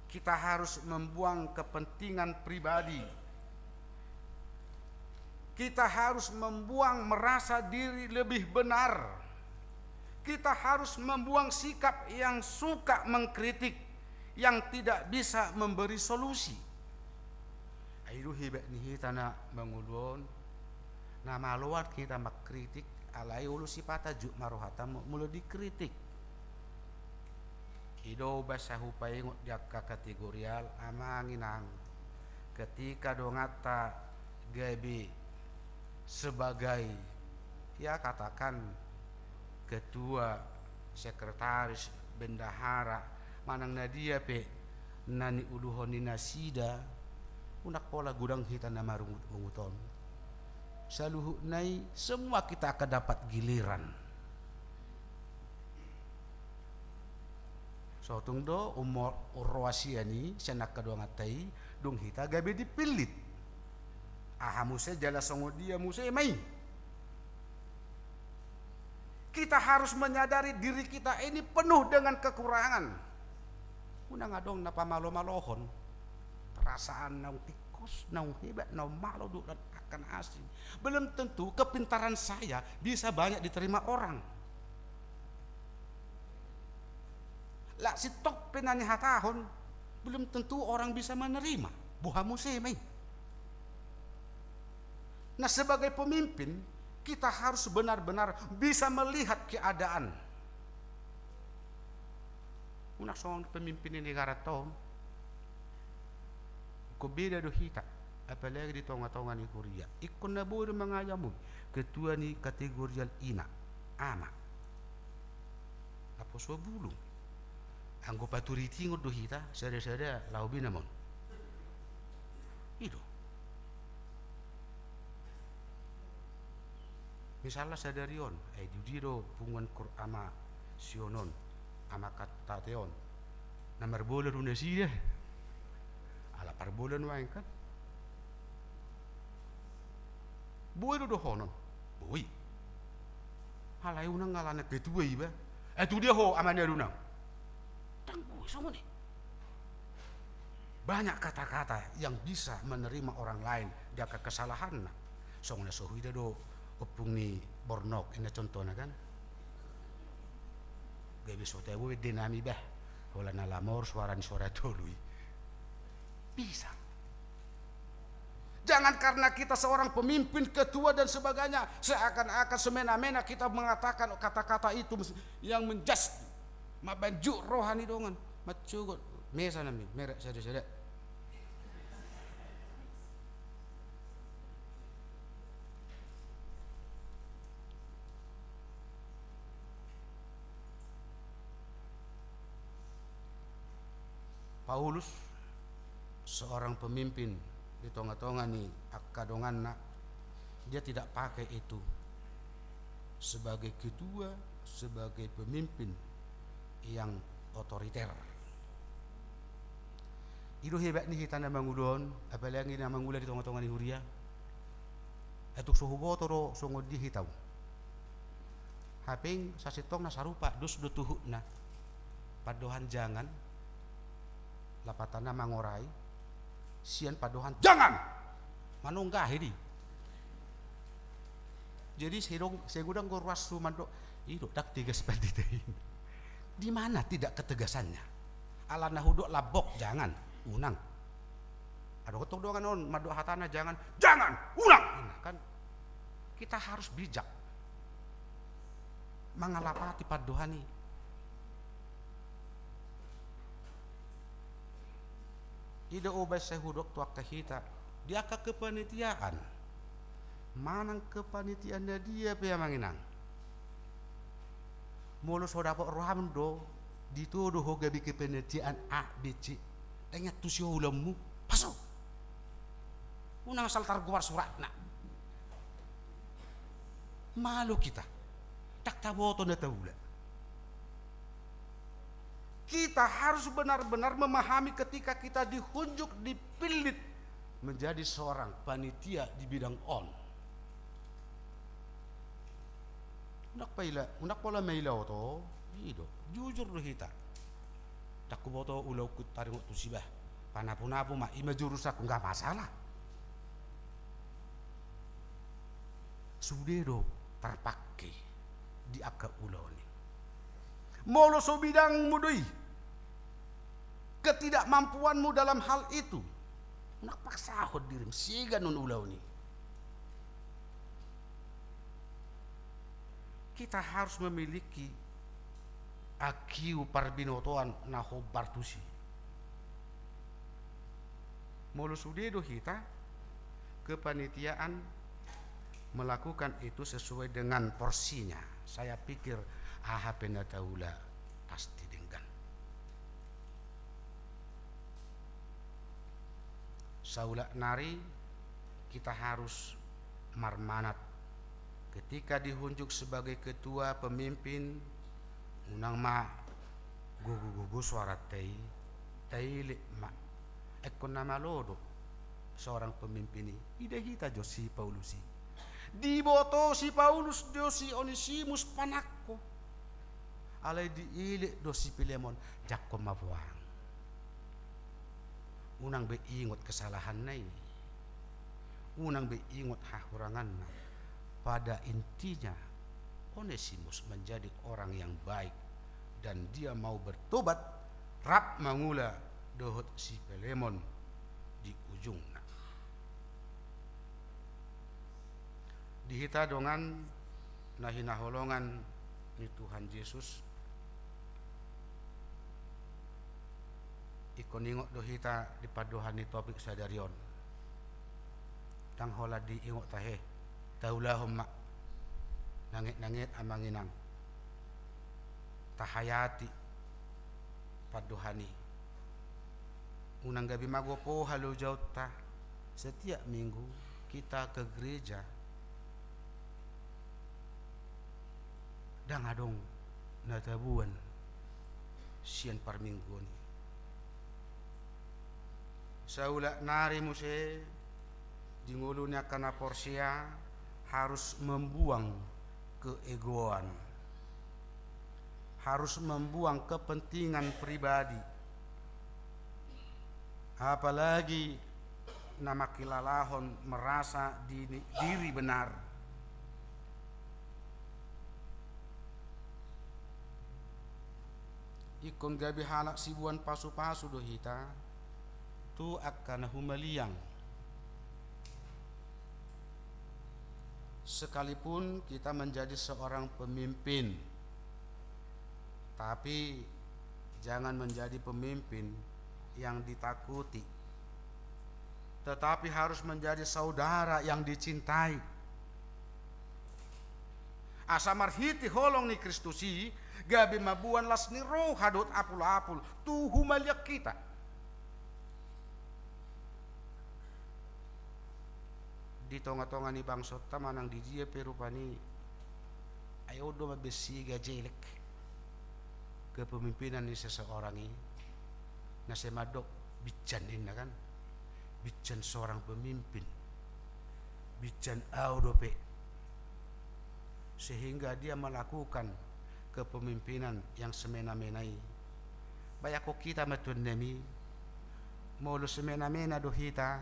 Kita harus membuang kepentingan pribadi. Kita harus membuang merasa diri lebih benar. Kita harus membuang sikap yang suka mengkritik, yang tidak bisa memberi solusi. Airu hebat nih tanah mengulun. Nah maluat kita makritik alai ulu sipata juk marohata mulu dikritik. Ido basahu paingut jaka kategorial amanginang ketika dongata gabi sebagai ya katakan ketua, sekretaris, bendahara manang nadia pe nani uluhoni nasida unak pola gudang hitan nama runguton. Saluhu nai semua kita akan dapat giliran. So tungdo umur urwasiani senak kedua ngatai dong hita gabe dipilit. Aha muse jala songo dia muse mai. Kita harus menyadari diri kita ini penuh dengan kekurangan. Unang adong napa malo-malohon. Perasaan nau tikus, nau hebat, nau malo dan akan asing. Belum tentu kepintaran saya bisa banyak diterima orang. Lah si tok penani hatahon belum tentu orang bisa menerima. Buhamu semai. Nah sebagai pemimpin kita harus benar-benar bisa melihat keadaan. Unak soal pemimpin ini negara tahun. Ko beda do hita. Apalagi di tonga-tonga ni Korea. Ikon na bodo mengayamu ketua ni kategorial ina ama. Apa so bulung. Anggo paturiti ngod do hita sada-sada laubi namon. Itu. Misalnya sadarion, judiro pungan kur ama sionon, ama katateon. Namar bola runa sih ala par bola nuain kan. Bui do honon, bui. Halai unang ngalana ketua iba. Tu dia ho amanya runang. Tangguh semua nih. Banyak kata-kata yang bisa menerima orang lain jika kesalahan. Songna sohuida do opung ni bornok ini contohnya kan. Gabi sotewu dinami bah. Hola nalamor suara tului. Bisa. Jangan karena kita seorang pemimpin, ketua dan sebagainya seakan-akan semena-mena kita mengatakan kata-kata itu yang menjas mabanjuk rohani dongan macugot mesa nami merek sada-sada. Paulus seorang pemimpin di tonga-tonga ni akadonganna, dia tidak pakai itu sebagai ketua, sebagai pemimpin yang otoriter. Itu hebat nih kita na mangudon, apalagi na mangula di tonga-tonga ni Huria. Etuk suhubo toro songo di hitau. Haping sasitong na sarupa dus do tuhuk na. Padohan jangan lapatana mangorai sian padohan jangan manunggah ini. Jadi saya gudang ruas sumando itu tak tiga seperti itu. Di mana tidak ketegasannya? Ala nahuduk labok jangan unang. Ada ketok doang on madu hatana jangan unang. Nah, kan kita harus bijak mengalapati padohani. Ida ubah sehudok tuak kahita dia ke kepanitiaan. Manang kepanitiaannya dia pe manginang. Mulu sodapok rohamdo dituduh gabi kepanitiaan A B C. Tanya tusio ulemu pasok. Unang saltar guar suratna. Malu kita. Tak taboto na taula. Kita harus benar-benar memahami ketika kita dihunjuk, dipilih menjadi seorang panitia di bidang on. Unak pola mailaw to, ido, jujur do hita. Tak kuboto ulaw kut taringot tu sibah. Panapu-napu ma ima jurusak enggak masalah. Sudedo terpakai di akak ulaw ni. Molo so bidang mudui. Ketidakmampuanmu dalam hal itu. Unak paksahod dirim siga nun ulaw ni. Kita harus memiliki akiu parbinotoan na hobartusi. Molo sudedo hita kepanitiaan melakukan itu sesuai dengan porsinya. Saya pikir pena taula pasti dengan. Saula nari kita harus marmanat. Ketika dihunjuk sebagai ketua pemimpin, unang ma gugu suara tei ma ekon nama lodo seorang pemimpin ini. Ida hita Josi Paulusi. Diboto si Paulus Josi Onisimus panakko. Alai diilik dosi Pilemon jakko mabuang. Unang be ingot kesalahan nai. Unang be ingot hahurangan na. Pada intinya Onesimus menjadi orang yang baik dan dia mau bertobat rap mangula dohot si Pilemon di ujungnya. Dihita dongan nahina holongan ni Tuhan Yesus ikoningot dohita di padohan ni topik sadarion tang hola di ingot tahe taulahum mak nangit amanginang tahayati padohani unang gabi magopo halu jauta setiap minggu kita ke gereja dangadong natabuan sian parminggu ni saula nari muse dingulunya kana porsia harus membuang keegoan, harus membuang kepentingan pribadi, apalagi nama kilalahon merasa diri benar. Ikon gabi halak sibuan pasu-pasu dohita tu akan humaliang. Sekalipun kita menjadi seorang pemimpin, tapi jangan menjadi pemimpin yang ditakuti, tetapi harus menjadi saudara yang dicintai. Asamarhiti holong ni Kristusi gabi mabuan las ni roh hadot apul-apul tu humaliak kita. Di tonga-tonga ni bangsot tamanang di dia perupani ayo do mabesiga jelek kepemimpinan ni seseorang ini na semadok bican ini kan bican seorang pemimpin bican audope sehingga dia melakukan kepemimpinan yang semena-menai bayako kita matun nemi molo semena-mena do hita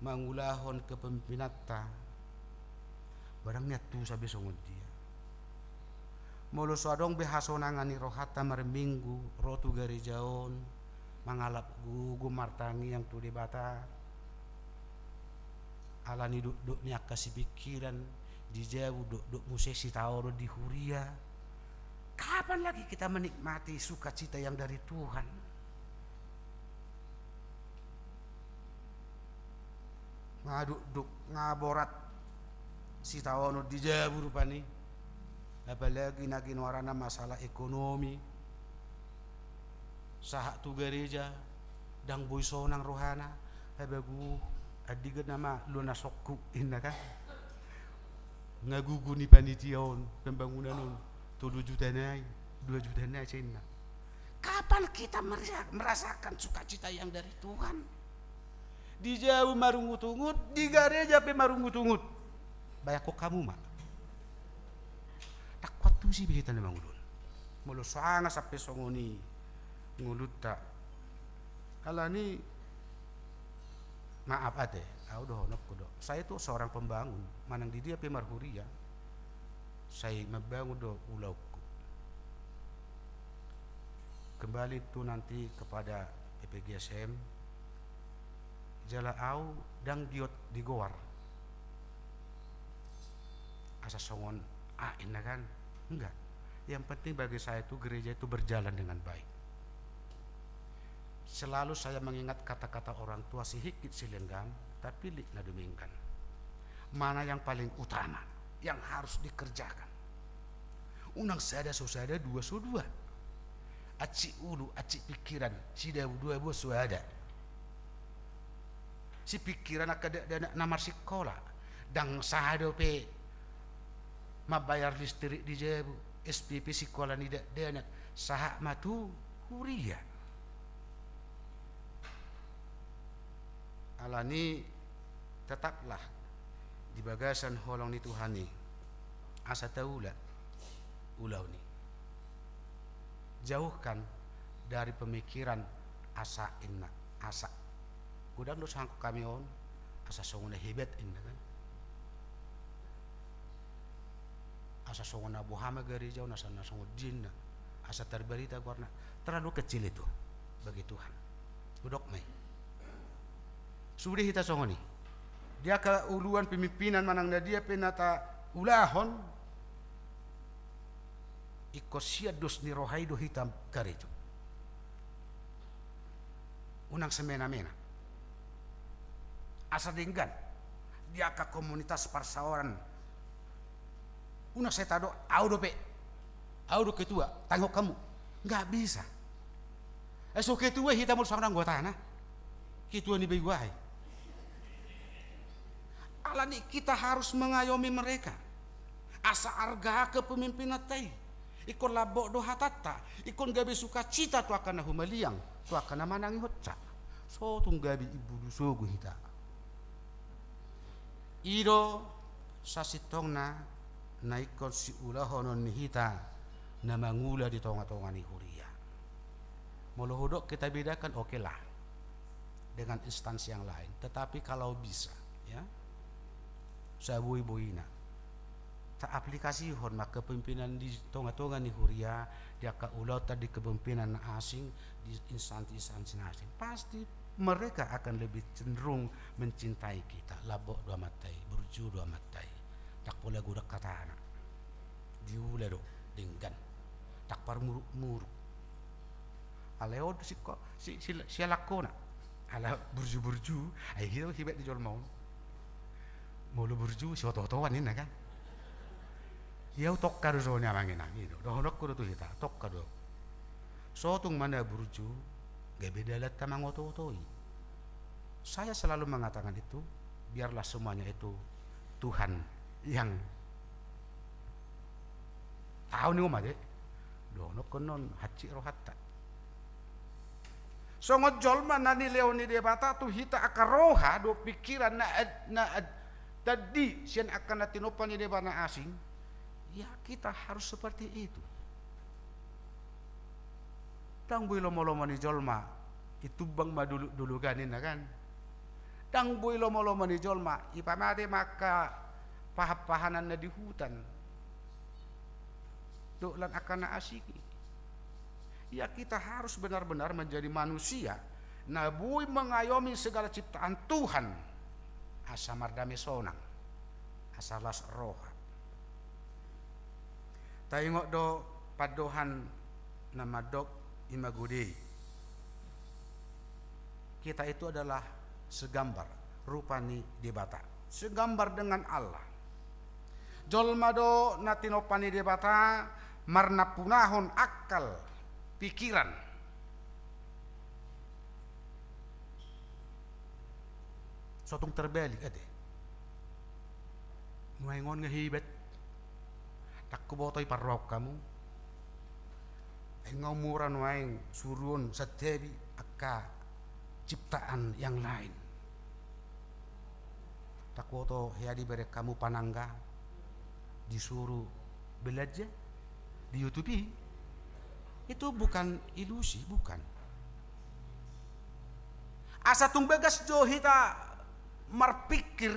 mangulahon kepemimpinatta barang niat tu sabi songod dia molo sadong behasonangani rohata marminggu rotu garijaon mangalap gugu martangi yang tu debata alani duk niak kasih pikiran di jauh duk musesi tahu di huria. Kapan lagi kita menikmati sukacita yang dari Tuhan? Ngaduk ngaborat si tahu di jauh rupani. Apalagi nagin warana masalah ekonomi. Sahak tu gereja dang boy sonang rohana. Habagu adigan nama luna sokku inna kan. Ngaguguni panitiaon pembangunan 2 juta naik, 2 juta naik cina. Kapan kita merasakan sukacita yang dari Tuhan? Di jauh marungut-ungut, di gereja pe marungut-ungut. Bayak kok kamu mak. Tak kuat tu sih begitu memang ulun. Mulu sangat sampai songoni ngulut tak. Kalau ni maaf ate, doh nok kudo. Saya tu seorang pembangun, manang di dia pe marhuria. Saya membangun do ulauku. Kembali tu nanti kepada PPGSM jala au dang diot digowar asa songon inna kan enggak, yang penting bagi saya itu gereja itu berjalan dengan baik. Selalu saya mengingat kata-kata orang tua sihikit silenggam tapi lik na dumingkan mana yang paling utama yang harus dikerjakan. Unang sada susada dua sudua. Aci ulu, aci pikiran, si dua buah suada. Si pikiran akada namar sekolah, dang sahado pe mabayar listrik di jabu, SPP sekolah ni dana sahak matu huria. Alani tetaplah di bagasan holong ni Tuhani asa taula ulau ni jauhkan dari pemikiran asa inna asa kudang dos hangko kami on asa songona hebat inna kan asa songona bohama gereja asa nasongo jinna asa terberita warna terlalu kecil itu bagi Tuhan udok mai sudah kita songoni dia ke uluan pemimpinan manang dia penata ulahon ikosia dos ni rohai do hitam karejo unang semena-mena asa denggan dia ke komunitas persawaran unang saya tado audo ketua tanggung kamu nggak bisa so ketua hitam urus anggota na ketua ni beguai alani kita harus mengayomi mereka asa arga kepemimpinan tei ikon labok do hatata ikon gabi suka cita tu akan humaliang tu akan manangi hotca so tung gabi ibu dusogu hita ido sasitongna naikon si ulahonon ni hita na mangula di tonga-tonga ni huria molohodok kita bedakan oke lah dengan instansi yang lain tetapi kalau bisa ya sabui-buina tak aplikasi hormat kepemimpinan di tonga-tonga ni huria dia ka ulau tadi kepemimpinan asing di instansi asing pasti mereka akan lebih cenderung mencintai kita labok dua matai berju dua matai tak pula gudak kata anak diula do denggan tak par muruk aleo si lakona ala burju ai hiro hibet di jol mau mulu burju si oto-otoan ini kan yau tokka do sonya mangina gitu dohonok ko tu hita tokka do sotung mana burju gak beda lat tamang oto-otoi saya selalu mengatakan itu biarlah semuanya itu Tuhan yang tahu nih omade dohonok konon haci rohatta songot jolma nani leoni debata tu hita akaroha do pikiran na tadi sian akan natinopan di debana asing ya kita harus seperti itu tang builo molo ni jolma itu bang dulu ganin kan. Dang boy lomo-lomo ni jolma, ipamade maka pahapahanan na di hutan. Dolan akan na asiki. Ya kita harus benar-benar menjadi manusia na boy mengayomi segala ciptaan Tuhan. Asa mardami sonang, asalas roha. Tayong do padohan na madok imagudi. Kita itu adalah segambar rupani debata, segambar dengan Allah. Jolmado natinopani debata marna punahon akal pikiran. Sotong terbalik ade. Nuengon ngehibet. Tak kubotoy parok kamu. Ay ngamuran waeng surun satebi akka ciptaan yang lain. Takwoto hiadi bere kamu panangga disuruh belajar di YouTube. Itu bukan ilusi, bukan. Asa tumbegas jo hita marpikir.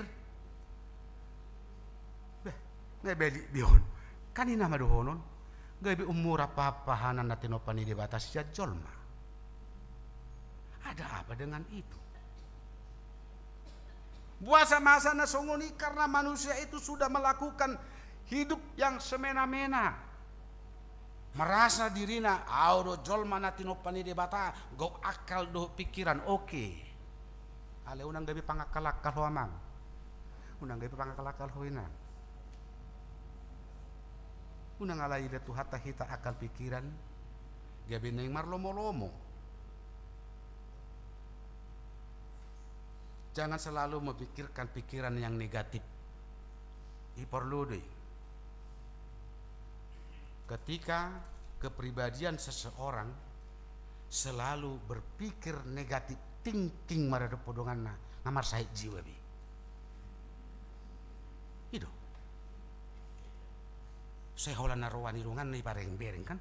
Beh, ngebeli bihon. Kanina maduhonon. Gabi umur apa-apahanan natin opani di batas ya jolma. Ada apa dengan itu? Buasa masa nasongoni karena manusia itu sudah melakukan hidup yang semena-mena. Merasa dirina, audo jolma natinopani debata, go akal do pikiran, oke. Ale unang gabi pangakalakal ho amang. Unang gabi pangakalakal ho ina. Unang alay datu hata hita akal pikiran, gabi na yung marlomo-lomo. Jangan selalu memikirkan pikiran yang negatif. Perlu deh. Ketika kepribadian seseorang selalu berpikir negatif, thinking marada podongan ngamar sahid jiwa bi. Itu. Saya holan narawani rungan ni pareng bereng kan.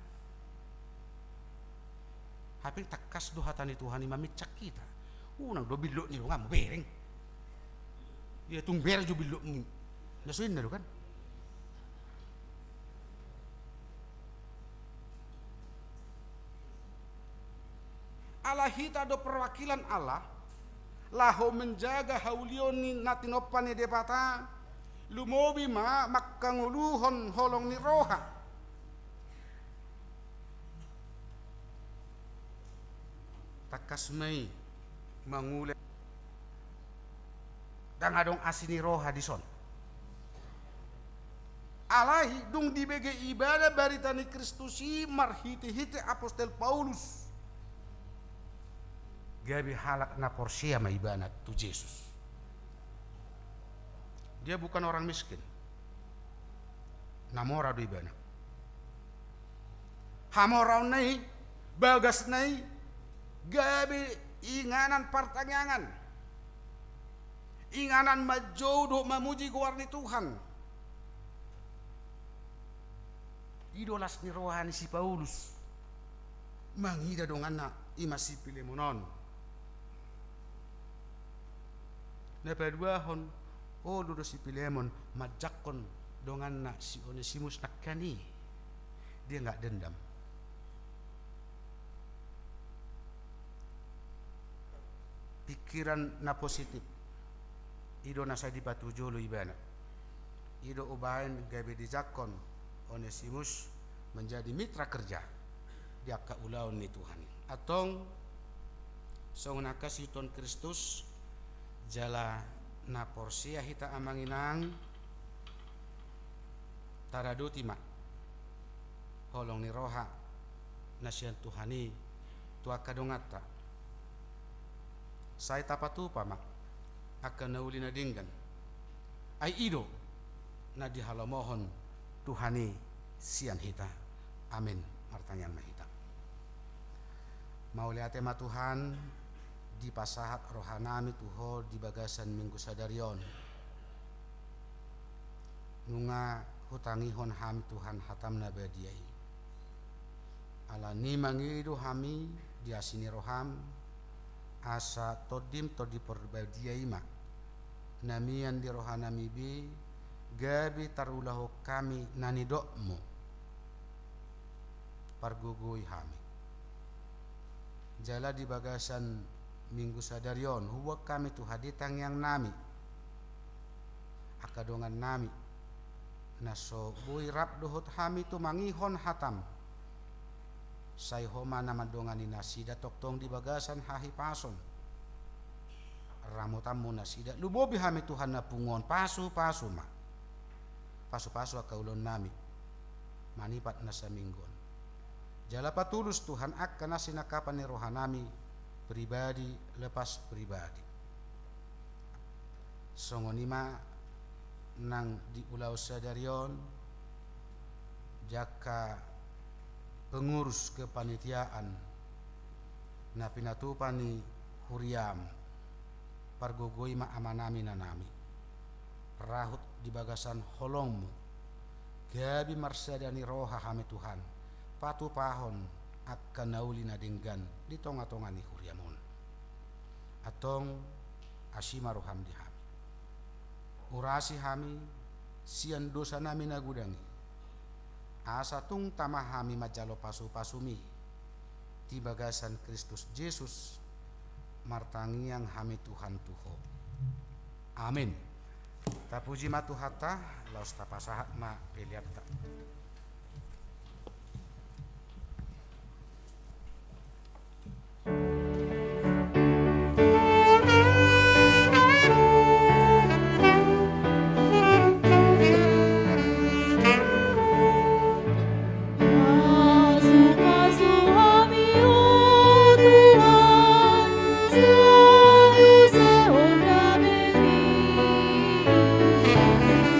Tapi takas dohatan Tuhan mamicak kita. Unang do billo ni nga mo bereng. Ya tung ber jo billo ni. Nasuin na do kan. Allah hita do perwakilan Allah laho menjaga haulion ni natinopan ni debata lumobi ma makkanguluhon holong ni roha. Takas may mangulay dan adong asini roha dison alai dung dibege ibadah baritani Kristusi marhiti-hiti apostol Paulus gabi halak na porsia ma ibanat tu Yesus. Dia bukan orang miskin, namora do ibanat hamorau nai bagas nai gabi inganan pertanyaan, inganan majodoh memuji guardi Tuhan. Idolas ni rohani si Paulus manghida dong anak ima si Pilemonon. Napaduahon oh dodo si Pilemon majakon dong anak si Onesimus nakani. Dia nggak dendam. Pikiran na positif ido na sa di patujolo ibana ido ubahan gabi dijakon Onesimus menjadi mitra kerja dia kaulaon ni Tuhan atong song nakasiton Kristus jala na porsia hita amanginang taraduti ma holong ni roha nasian Tuhani tua kadongata saya tapatu pama akan nauli na dinggan ay ido na dihalamohon Tuhani sian hita amin martanyaan mahita mauliate ma Tuhan di pasahat rohanami tuho di bagasan minggu sadarion nunga hutangihon ham Tuhan hatam na badiai ala ni mangido hami di asini roham asa todim todi perbadiaima namian di rohanami bi gabi tarulahu kami nani dokmu pargugui hami jala di bagasan minggu sadarion huwa kami tu haditang yang nami akadongan nami naso bui rap dohot hami tu mangihon hatam sai homa nama dongani nasida toktong di bagasan hahi pason ramotamu nasida lubobi hami Tuhan na pungon pasu ma pasu akaulon nami manipat nasa minggon jala patulus Tuhan akan nasinakapan ni rohanami pribadi lepas pribadi songonima nang di ulau sadarion jaka pengurus kepanitiaan na pinatupani huriam pargogoi ma amanami nanami rahut di bagasan holongmu gabi marsadani roha hame Tuhan patu pahon akan nauli na denggan di tonga-tongani huriamon atong asima roham di hami urasi hami sian dosa nami nagudangi asa tung tamah hami majalo pasu-pasumi di bagasan Kristus Yesus martangiang hami Tuhan Tuho amin tapuji matu hatta laus tapasahat ma peliapta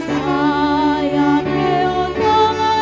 Saya te o tanga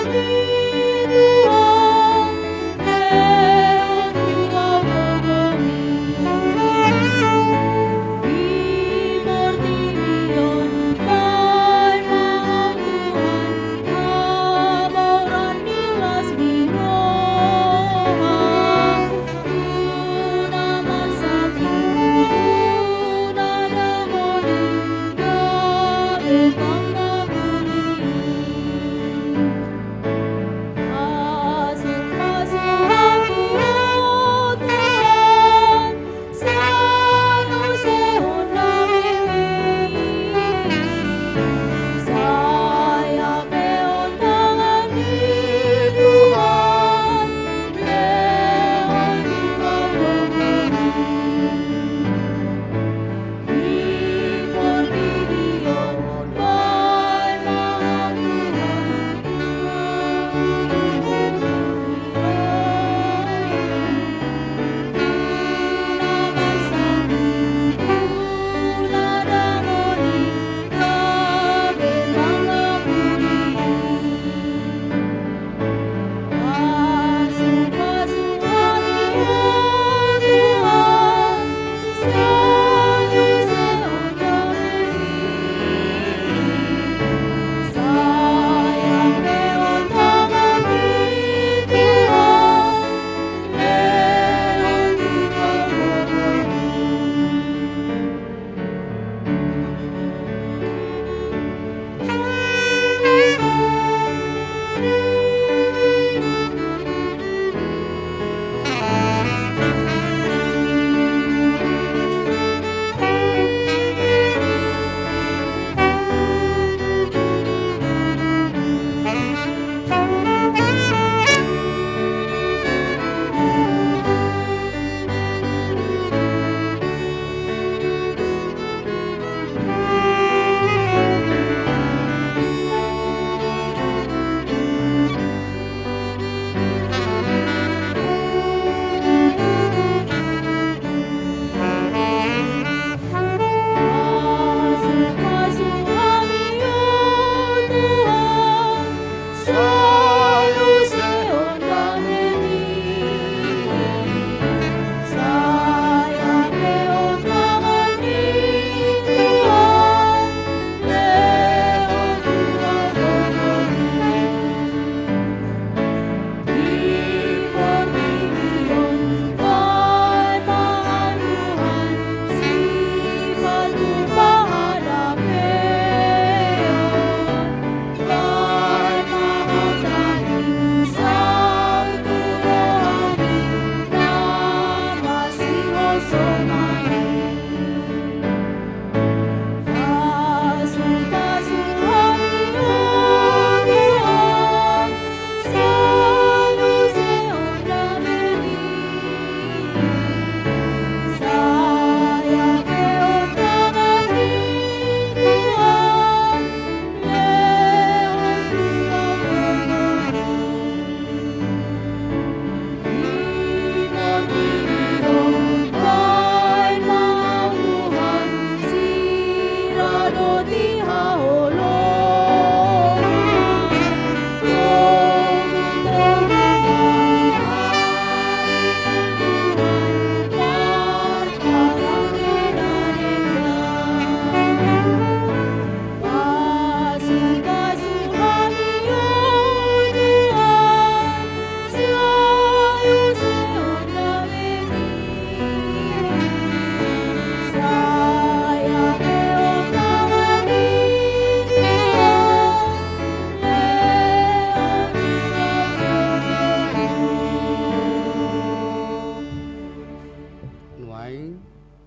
Mai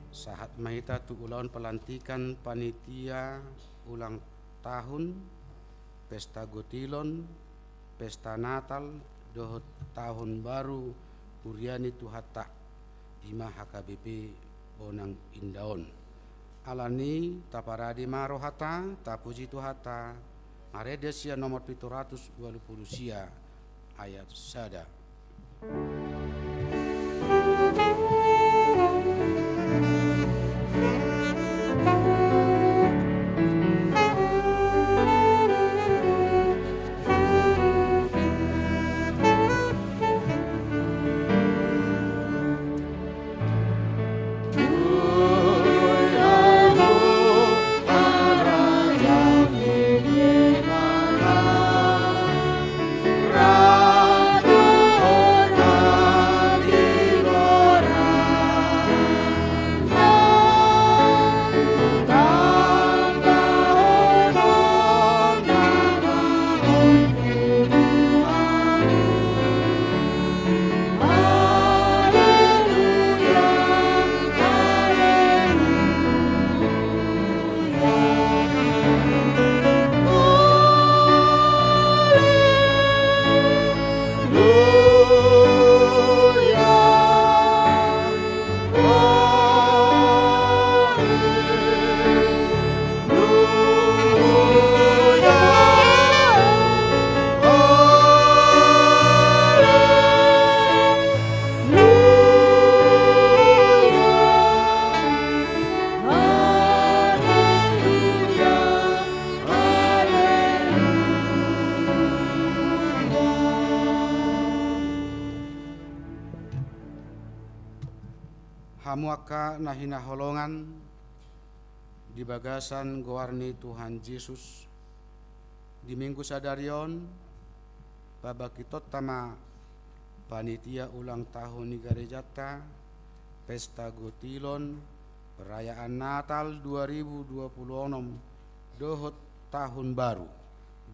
sahat mahita tu ulang pelantikan panitia ulang tahun Pesta Gotilon, Pesta Natal, dohot tahun baru Huriani Tuhata Ima HKBP Bonang Indaon. Alani taparadi marohata tapuji Tuhata Maredesia nomor 720 sia ayat sada. Hamuaka nahina holongan di bagasan goarni Tuhan Yesus di minggu sadarion babakitot tama panitia ulang tahun ni garejata Pesta Gotilon perayaan Natal 2026 dohot tahun baru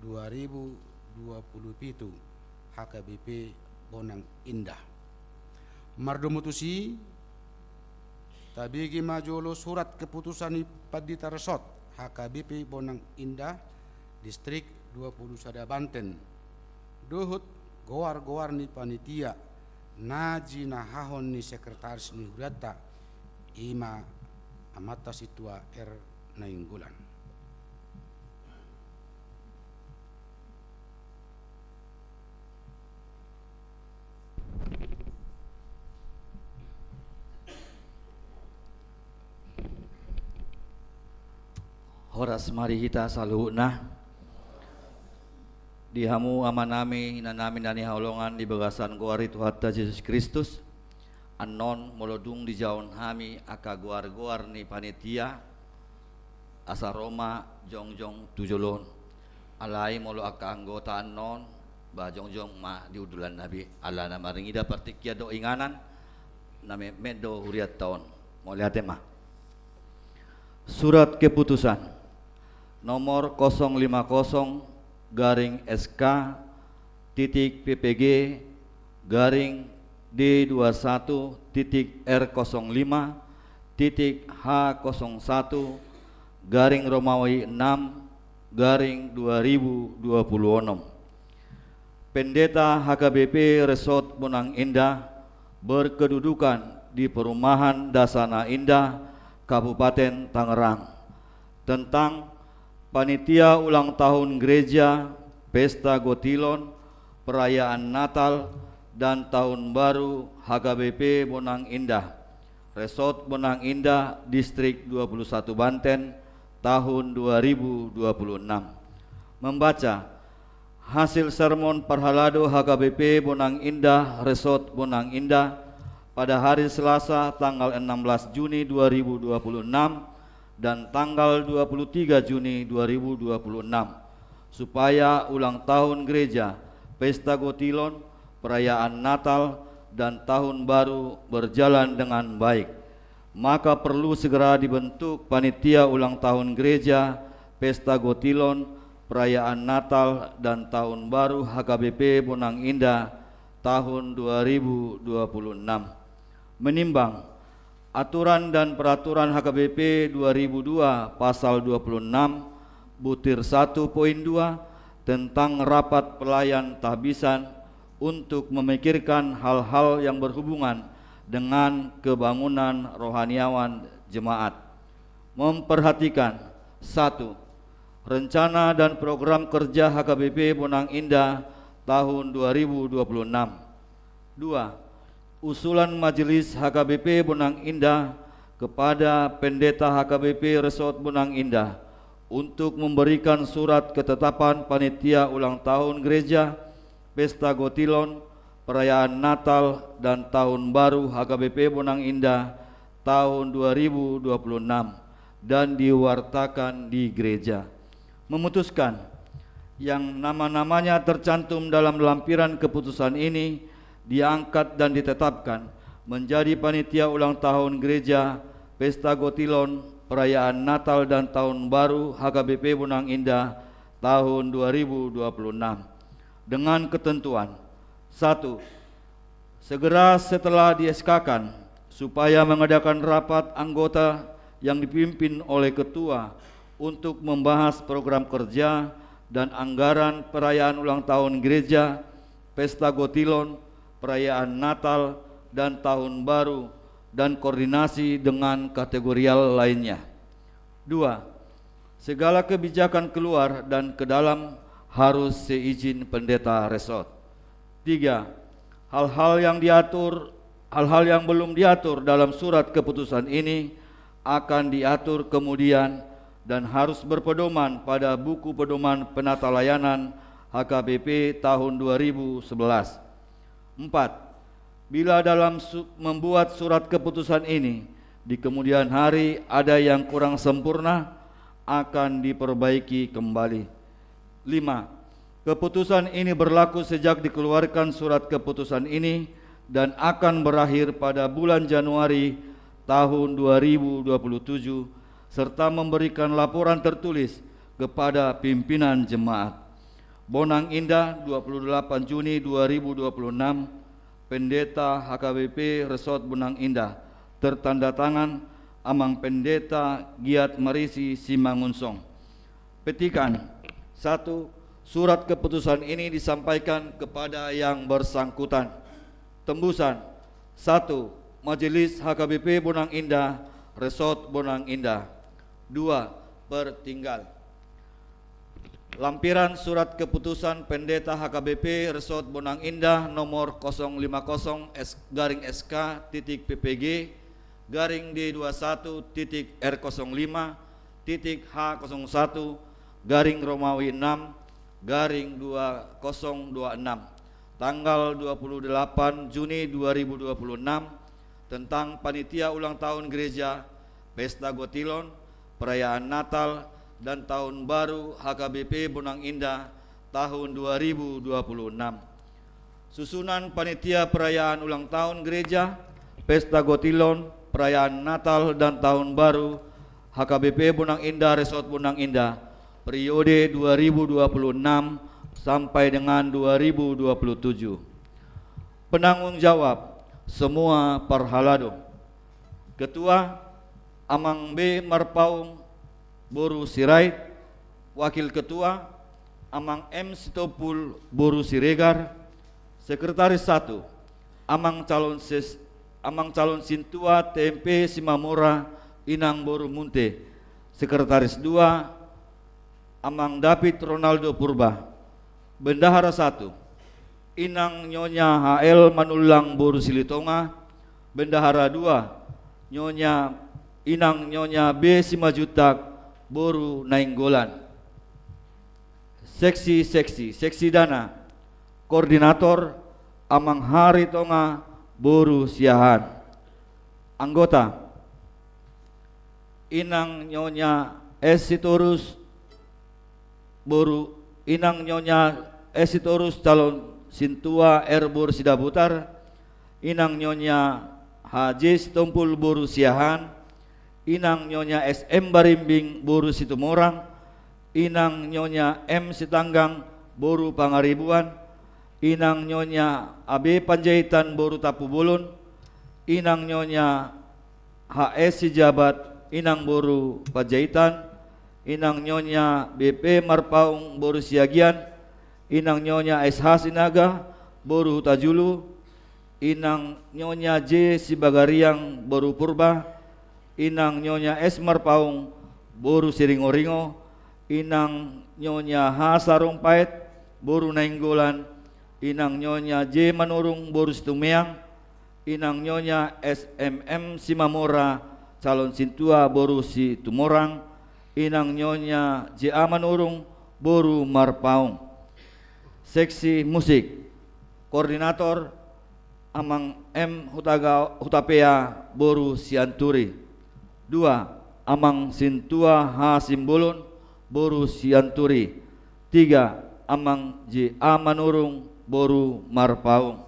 2027 HKBP Bonang Indah mardomutusi tabigi majolo surat keputusan Padita Resort HKBP Bonang Indah Distrik 20 Sada Banten dohut goar-goar ni panitia naji nahahon ni sekretaris ni hurata ima amata situa nainggulan. Horas mari kita saluhna dihamu amanami nanami nani haulongan di bagasan goari Tuhata Yesus Kristus anon molodung di jaun hami aka goar-goar ni panitia asa Roma jongjong tujolon alai molo aka anggota anon ba jongjong ma diudulan nabi ala na maringida partikya do inganan name medo huriat taon mo lihat mah surat keputusan nomor 050 garing SK titik PPG garing D21 titik R05 titik H01 garing Romawi 6 garing 2026 Pendeta HKBP Resort Bonang Indah berkedudukan di Perumahan Dasana Indah Kabupaten Tangerang tentang panitia ulang tahun gereja, Pesta Gotilon, perayaan Natal dan Tahun Baru HKBP Bonang Indah, Resort Bonang Indah, Distrik 21 Banten, tahun 2026. Membaca hasil sermon Parhalado HKBP Bonang Indah, Resort Bonang Indah pada hari Selasa tanggal 16 Juni 2026 dan tanggal 23 Juni 2026 supaya ulang tahun gereja, Pesta Gotilon, perayaan Natal dan Tahun Baru berjalan dengan baik. Maka perlu segera dibentuk panitia ulang tahun gereja, Pesta Gotilon, perayaan Natal dan Tahun Baru HKBP Bonang Indah tahun 2026. Menimbang Aturan dan Peraturan HKBP 2002 Pasal 26 Butir 1.2 tentang rapat pelayan tahbisan untuk memikirkan hal-hal yang berhubungan dengan kebangunan rohaniawan jemaat. Memperhatikan: 1. Rencana dan program kerja HKBP Bonang Indah tahun 2026. 2. Usulan Majelis HKBP Bonang Indah kepada Pendeta HKBP Resort Bonang Indah untuk memberikan surat ketetapan panitia ulang tahun gereja, Pesta Gotilon, perayaan Natal dan Tahun Baru HKBP Bonang Indah tahun 2026 dan diwartakan di gereja. Memutuskan yang nama-namanya tercantum dalam lampiran keputusan ini diangkat dan ditetapkan menjadi panitia ulang tahun gereja, Pesta Gotilon, perayaan Natal dan Tahun Baru HKBP Bonang Indah tahun 2026 dengan ketentuan: 1. Segera setelah di-SK-kan supaya mengadakan rapat anggota yang dipimpin oleh ketua untuk membahas program kerja dan anggaran perayaan ulang tahun gereja, Pesta Gotilon, perayaan Natal dan Tahun Baru dan koordinasi dengan kategorial lainnya. 2. Segala kebijakan keluar dan ke dalam harus seizin pendeta resort. 3. Hal-hal yang belum diatur dalam surat keputusan ini akan diatur kemudian dan harus berpedoman pada buku pedoman penata layanan HKBP tahun 2011. 4. Bila dalam membuat surat keputusan ini di kemudian hari ada yang kurang sempurna, akan diperbaiki kembali. 5. Keputusan ini berlaku sejak dikeluarkan surat keputusan ini dan akan berakhir pada bulan Januari tahun 2027 serta memberikan laporan tertulis kepada pimpinan jemaat. Bonang Indah 28 Juni 2026, Pendeta HKBP Resort Bonang Indah, tertanda tangan Amang Pendeta Giat Marisi Simangunsong. Petikan: 1. Surat keputusan ini disampaikan kepada yang bersangkutan. Tembusan: 1. Majelis HKBP Bonang Indah, Resort Bonang Indah. 2. Pertinggal. Lampiran surat keputusan Pendeta HKBP Resort Bonang Indah nomor 050-SK-PPG D21-R05-H01-Romawi 6-2026 tanggal 28 Juni 2026 tentang panitia ulang tahun gereja, Pesta Gotilon, perayaan Natal dan Tahun Baru HKBP Bonang Indah tahun 2026. Susunan panitia perayaan ulang tahun gereja, Pesta Gotilon, perayaan Natal dan Tahun Baru HKBP Bonang Indah Resort Bonang Indah periode 2026 sampai dengan 2027. Penanggung jawab semua Parhalado: Ketua Amang B. Marpaung Boru Sirait, Wakil Ketua Amang M. Sitopul Boru Siregar, Sekretaris 1 Amang Calon Sintua TMP Simamora Inang Boru Munte, Sekretaris 2 Amang David Ronaldo Purba, Bendahara 1 Inang Nyonya HL Manulang Boru Silitonga, Bendahara 2 Inang Nyonya B. Simajutak Boru Nainggolan. Seksi Dana, Koordinator Amang Hari Tonga Boru Siahan. Anggota Inang Nyonya Esitorus Boru Inang Nyonya Esitorus Calon Sintua Erbor Sidabutar, Inang Nyonya Haji Sitompul Boru Siahan, Inang Nyonya SM Barimbing Boru Situmorang, Inang Nyonya M Sitanggang Boru Pangaribuan, Inang Nyonya AB Panjaitan Boru Tapubulun, Inang Nyonya HS Sijabat inang boru Pajaitan, inang Nyonya BP Marpaung boru Siagian, inang Nyonya SH Sinaga boru Hutajulu, inang Nyonya J Sibagariang boru Purba, inang Nyonya S Marpaung boru Siringoringo, inang Nyonya H Sarumpait boru Nainggolan, inang Nyonya J Manurung boru Situmeang, inang Nyonya SMM Simamora calon sintua boru si Tumorang, inang Nyonya JA Manurung boru Marpaung. Seksi musik koordinator Amang M Hutapea boru Sianturi. 2. Amang Sintua H Simbolon boru Sianturi. 3. Amang JA Manurung boru Marpaung.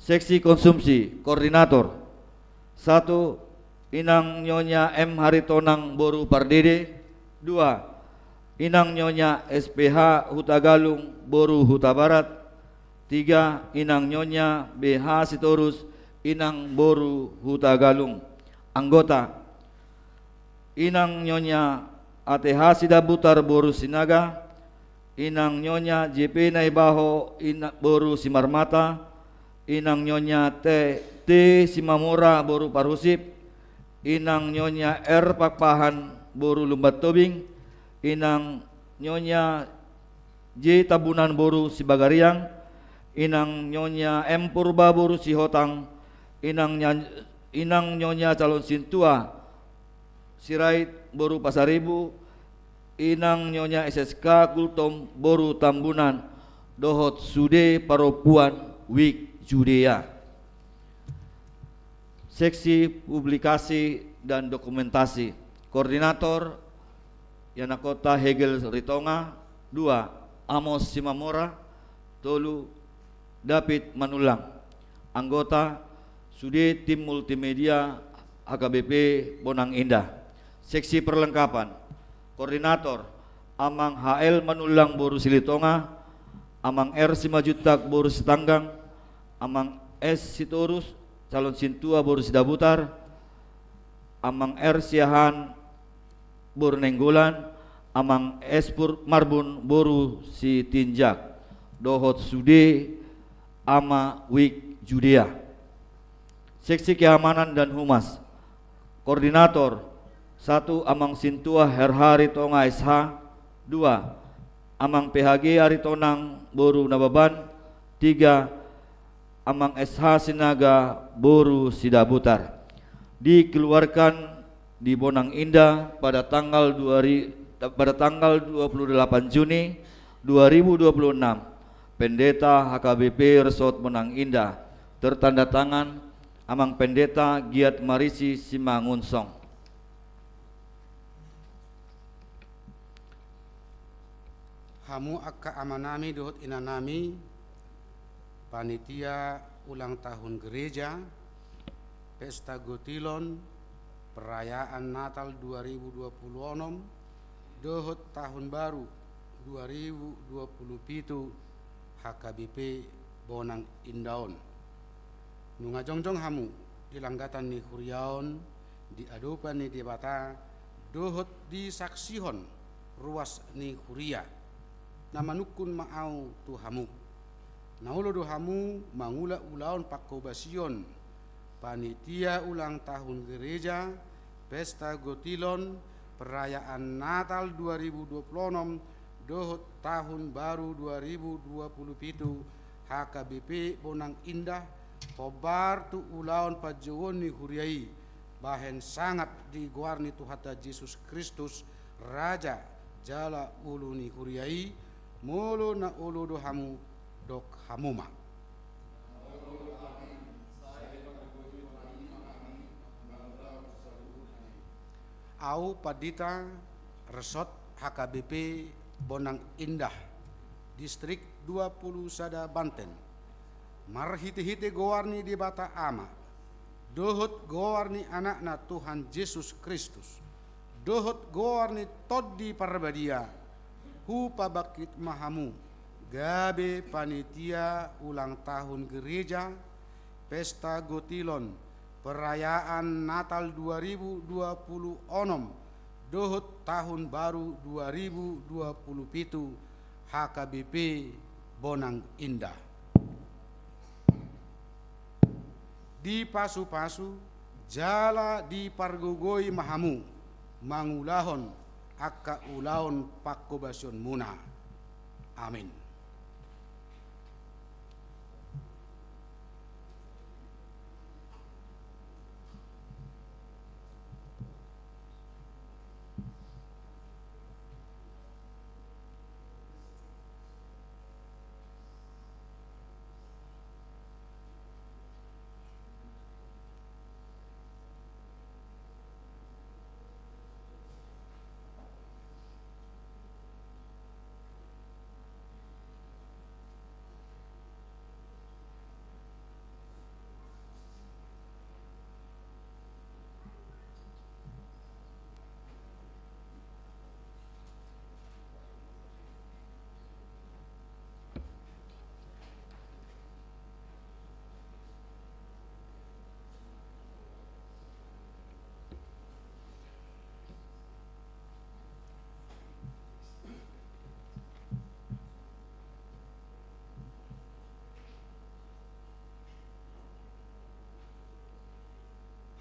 Seksi konsumsi koordinator 1. Inang Nyonya M Haritonang boru Pardede. 2. Inang Nyonya SPH Hutagalung boru Huta Barat. 3. Inang Nyonya BH Sitorus inang boru Hutagalung. Anggota Inang Nyonya ATH Sidabutar boru Sinaga, inang Nyonya JP Naibaho boru Simarmata, inang Nyonya T Simamora boru Parusip, inang Nyonya R Pakpahan boru Lumbat Tobing, inang Nyonya J Tabunan boru Sibagariang, inang Nyonya M Purba boru Sihotang, inang Nyonya calon sintua Sirait boru Pasaribu, inang Nyonya SSK Kultom boru Tambunan, dohot Sude Paropuan Wik Judea. Seksi publikasi dan dokumentasi koordinator Yanakota Hegel Ritonga. 2. Amos Simamora. 3. David Manulang. Anggota Sude Tim Multimedia HKBP Bonang Indah. Seksi perlengkapan koordinator Amang HL Manulang boru Silitonga, Amang R Simajutak boru Setanggang, Amang S Sitorus calon sintua boru Sidabutar, Amang R Siahan boru Nenggolan, Amang S Marbun boru Si Tinjak, dohot Sude Ama Wik Judea. Seksi keamanan dan humas koordinator 1. Amang Sintua Herhari Tonga SH. 2. Amang PHG Aritonang boru Nababan. 3. Amang SH Sinaga boru Sidabutar. Dikeluarkan di Bonang Indah pada tanggal 28 Juni 2026. Pendeta HKBP Resort Bonang Indah. Tertanda tangan Amang Pendeta Giat Marisi Simangunsong. Hamu akka amanami dohot inanami panitia ulang tahun gereja Pesta Gotilon perayaan Natal 2026 dohot tahun baru 2027 HKBP Bonang Indaon nunga jongjong hamu dilanggatan ni huriaon diadupan ni debata dohot di saksihon ruas ni huria namanukun maau tu hamu naulo do hamu mangula ulaon pakobasion panitia ulang tahun gereja Pesta Gotilon perayaan Natal 2026 dohot tahun baru 2027 HKBP Bonang Indah pobar tu ulaon pajawon ni huriai bahen sangat diguarni Tuhata Yesus Kristus Raja jala ulu ni huriai mulu na ulu do hamu dok hamuma. Au Padita Resort HKBP Bonang Indah Distrik 20 Sada Banten marhite-hite gowarni di bata ama dohot gowarni anakna Tuhan Yesus Kristus dohot gowarni toddi parbadia hu pabakit mahamu gabe panitia ulang tahun gereja Pesta Gotilon perayaan Natal 2020 onom dohot tahun baru 2027 HKBP Bonang Indah. Di pasu-pasu jala di pargogoi mahamu mangulahon akka ulahon pakkobasion muna. Amin.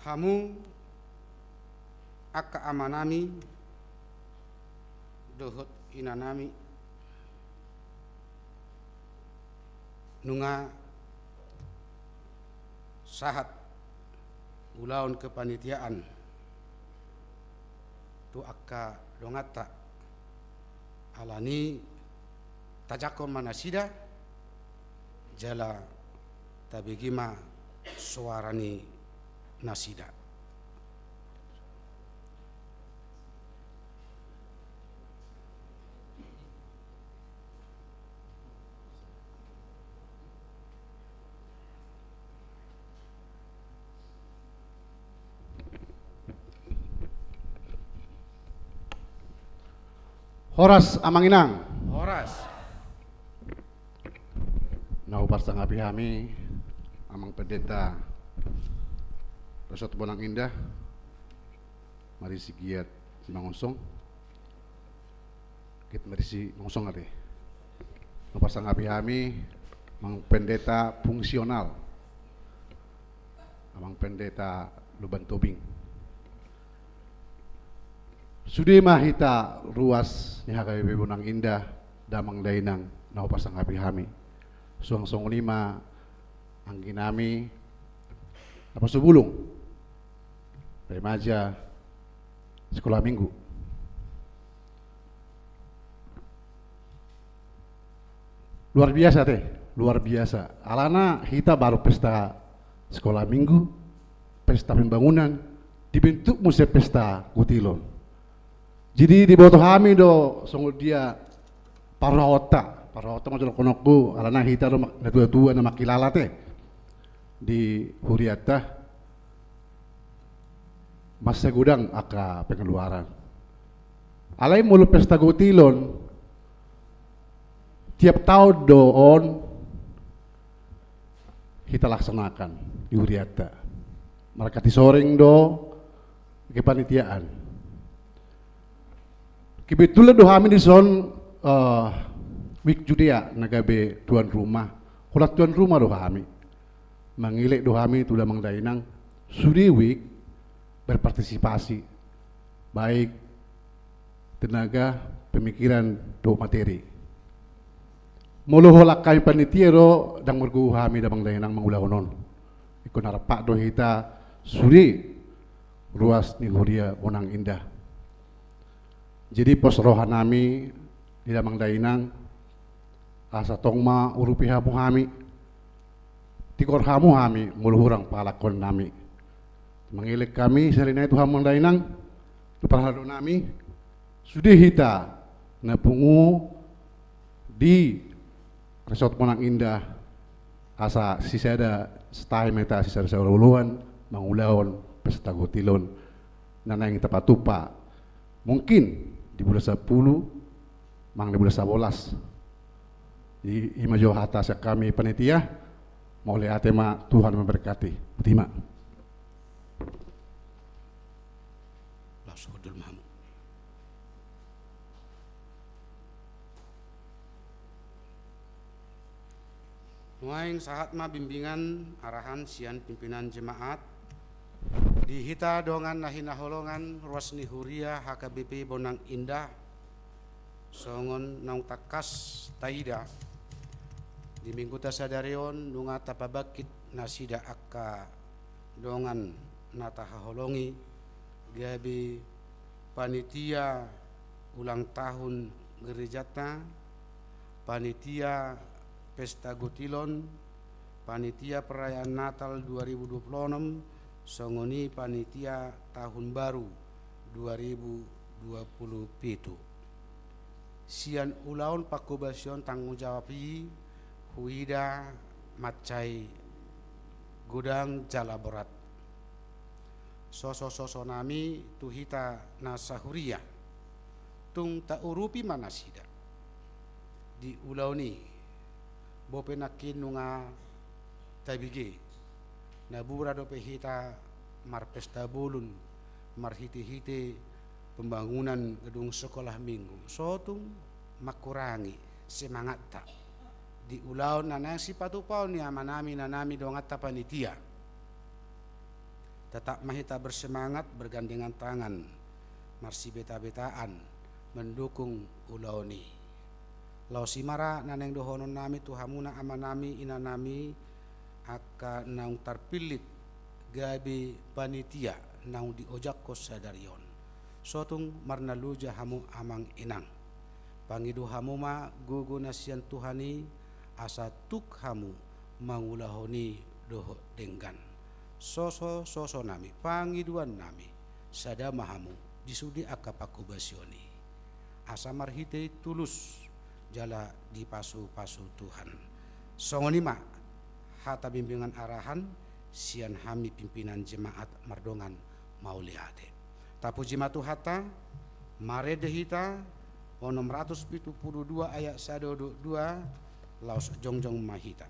Hamu akka amanami dohot inanami nunga sahat ulaun kepanitiaan tu akka dongata alani tajakon manasida jala tabigima suarani nasida. Horas Amanginang. Horas. Nahu parsangapi kami amang pendeta Resort Bonang Indah, mari si giat si mangonsong, kita mari si mangonsong ade. Napasang api kami, mang pendeta fungsional, amang pendeta Luban Tobing. Sudi mahita ruas ni HKBP Bonang Indah, damang dainang napasang api kami. Suang-suang 5 ang ginami, napasubulong. Remaja sekolah minggu. Luar biasa teh, luar biasa. Alana kita baru pesta sekolah minggu, pesta pembangunan, dibentuk musik pesta kutilon. Jadi di bawah kami do sungguh dia parahota macam konoku. Alana kita do tua nama kilala teh di Huriata. Masa gudang aka pengeluaran. Alai mulu pesta kutilon tiap tahun doon kita laksanakan di Huriata. Mereka disoreng do kepanitiaan. Kebetulan do kami di son week Judea nagabe tuan rumah. Kulat tuan rumah do kami. Mangilek do kami tulah mangdainang sudi week berpartisipasi baik tenaga pemikiran do materi. Mulu holak kami panitia do dang mergu kami damang dainang mangulahonon. Ikon harapak do kita suri ruas ni Huria Bonang Indah. Jadi pos rohan nami di damang dainang asa tongma urupi hamu kami tikor hamu kami mulu hurang palakon nami. Mengilik kami selina itu hamang dainang perhadu nami sudah hita napungu di Resort Bonang Indah asa sisa ada setahun meta sisa seuluan mangulaon pesta kutilon nana yang tepat tupa mungkin di bulan 10 mang di bulan 11 di imajo atas kami panitia mau lihat tema Tuhan memberkati. Terima. sodul mamu. Nuaing sahatma bimbingan arahan sian pimpinan jemaat dihita dongan nahina holongan ruasni huria HKBP Bonang Indah songon naung takas taida di minggu tasadarion nunga tapabakit nasida akka dongan nata haholongi gabi panitia ulang tahun gerejata, panitia pesta Gotilon, panitia perayaan Natal 2026, songoni panitia tahun baru 2027. Sian ulaun pakubasion tanggung jawabi huida macai gudang jala berat. Soso nami tuhita nasahuria tung tak urupi manasida di ulauni bopenakin nunga tabige nabura dope hita marpesta bulun marhiti-hiti pembangunan gedung sekolah minggu sotung makurangi semangat tak di ulaun nanang si patupau ni amanami nanami dongata panitia tetap mahita bersemangat bergandengan tangan marsi beta-betaan mendukung ulauni lau simara naneng dohonon nami tuhamuna amanami inanami aka naung tarpilit gabi panitia naung di ojak kos sadarion sotung marnaluja hamu amang inang pangidu hamu ma gugu nasian tuhani asa tuk hamu mangulahoni doho denggan soso nami pangiduan nami sadamahamu disudi akapakubasioni asa marhite tulus jala di pasu-pasu Tuhan songonima hata bimbingan arahan sian hami pimpinan jemaat mardongan mauliade tapu jimatu hata marede hita onom 172 ayat 122 laos jongjong mahita.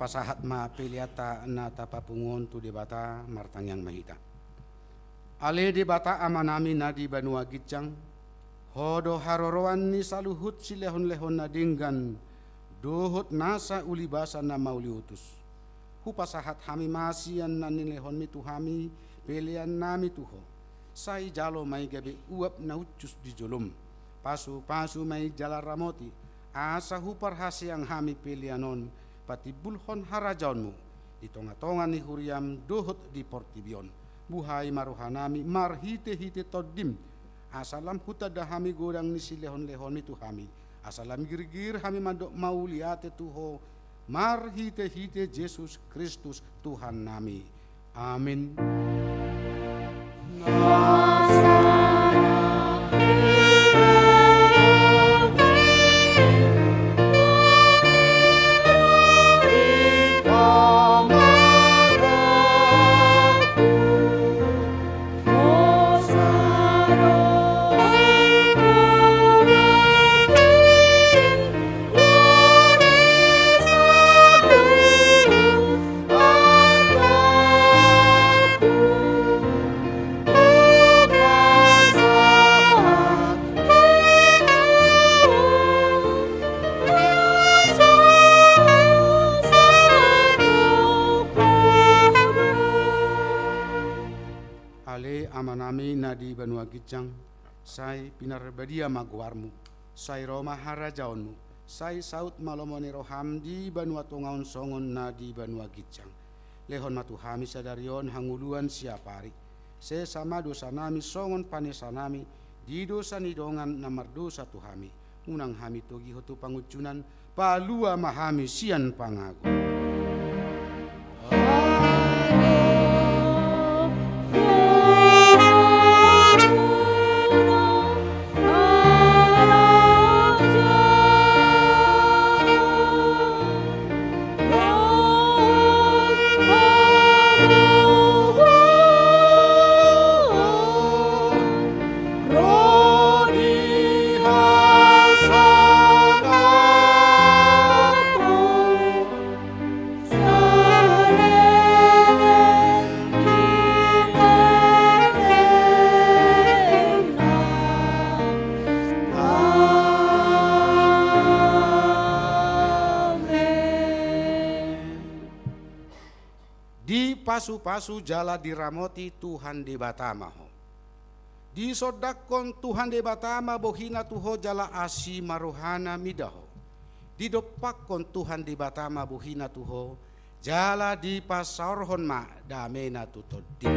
Pasahat ma piliata na tapapungon tu debata martangyang mahita. Ale debata amanami na di banua gitjang hodo haroroan ni saluhut si lehon-lehon na dinggan dohot nasa ulibasa na mauliutus. Hupasahat hami masian na nilehon mi tuhami pilian nami tuho. Sai jalo may gabi uap na ucus di jolom. Pasu-pasu may jalaramoti asa hupar hasyang hami pilianon pati bulhon harajaunmu di tonga-tonga ni huriam dohot di portibion buhai maruhanami marhite-hite todim asalam huta dahami godang nisi lehon-lehon itu hami. Asalam gir-gir hami mau liate Tuho. Mar hite-hite Yesus Kristus Tuhan nami. Amin. Ale amanami nadi banua gijang, sai pinarbadia magwarmu, sai Roma harajaonmu, sai saut malomoni roham di banua tongaon songon nadi banua gijang. Lehon matu hami sadarion hanguluan siapari, se sama dosa nami songon panesanami, di dosa nidongan namar dosa tuhami, unang hami togi hotu pangucunan, palua mahami sian pangagu. Di pasu-pasu jala diramoti Tuhan di batamaho. Di sodakon Tuhan di batama bohina tuho jala asi maruhana midaho. Di dopakon Tuhan di batama bohina tuho jala di pasarhon ma damena tutodin.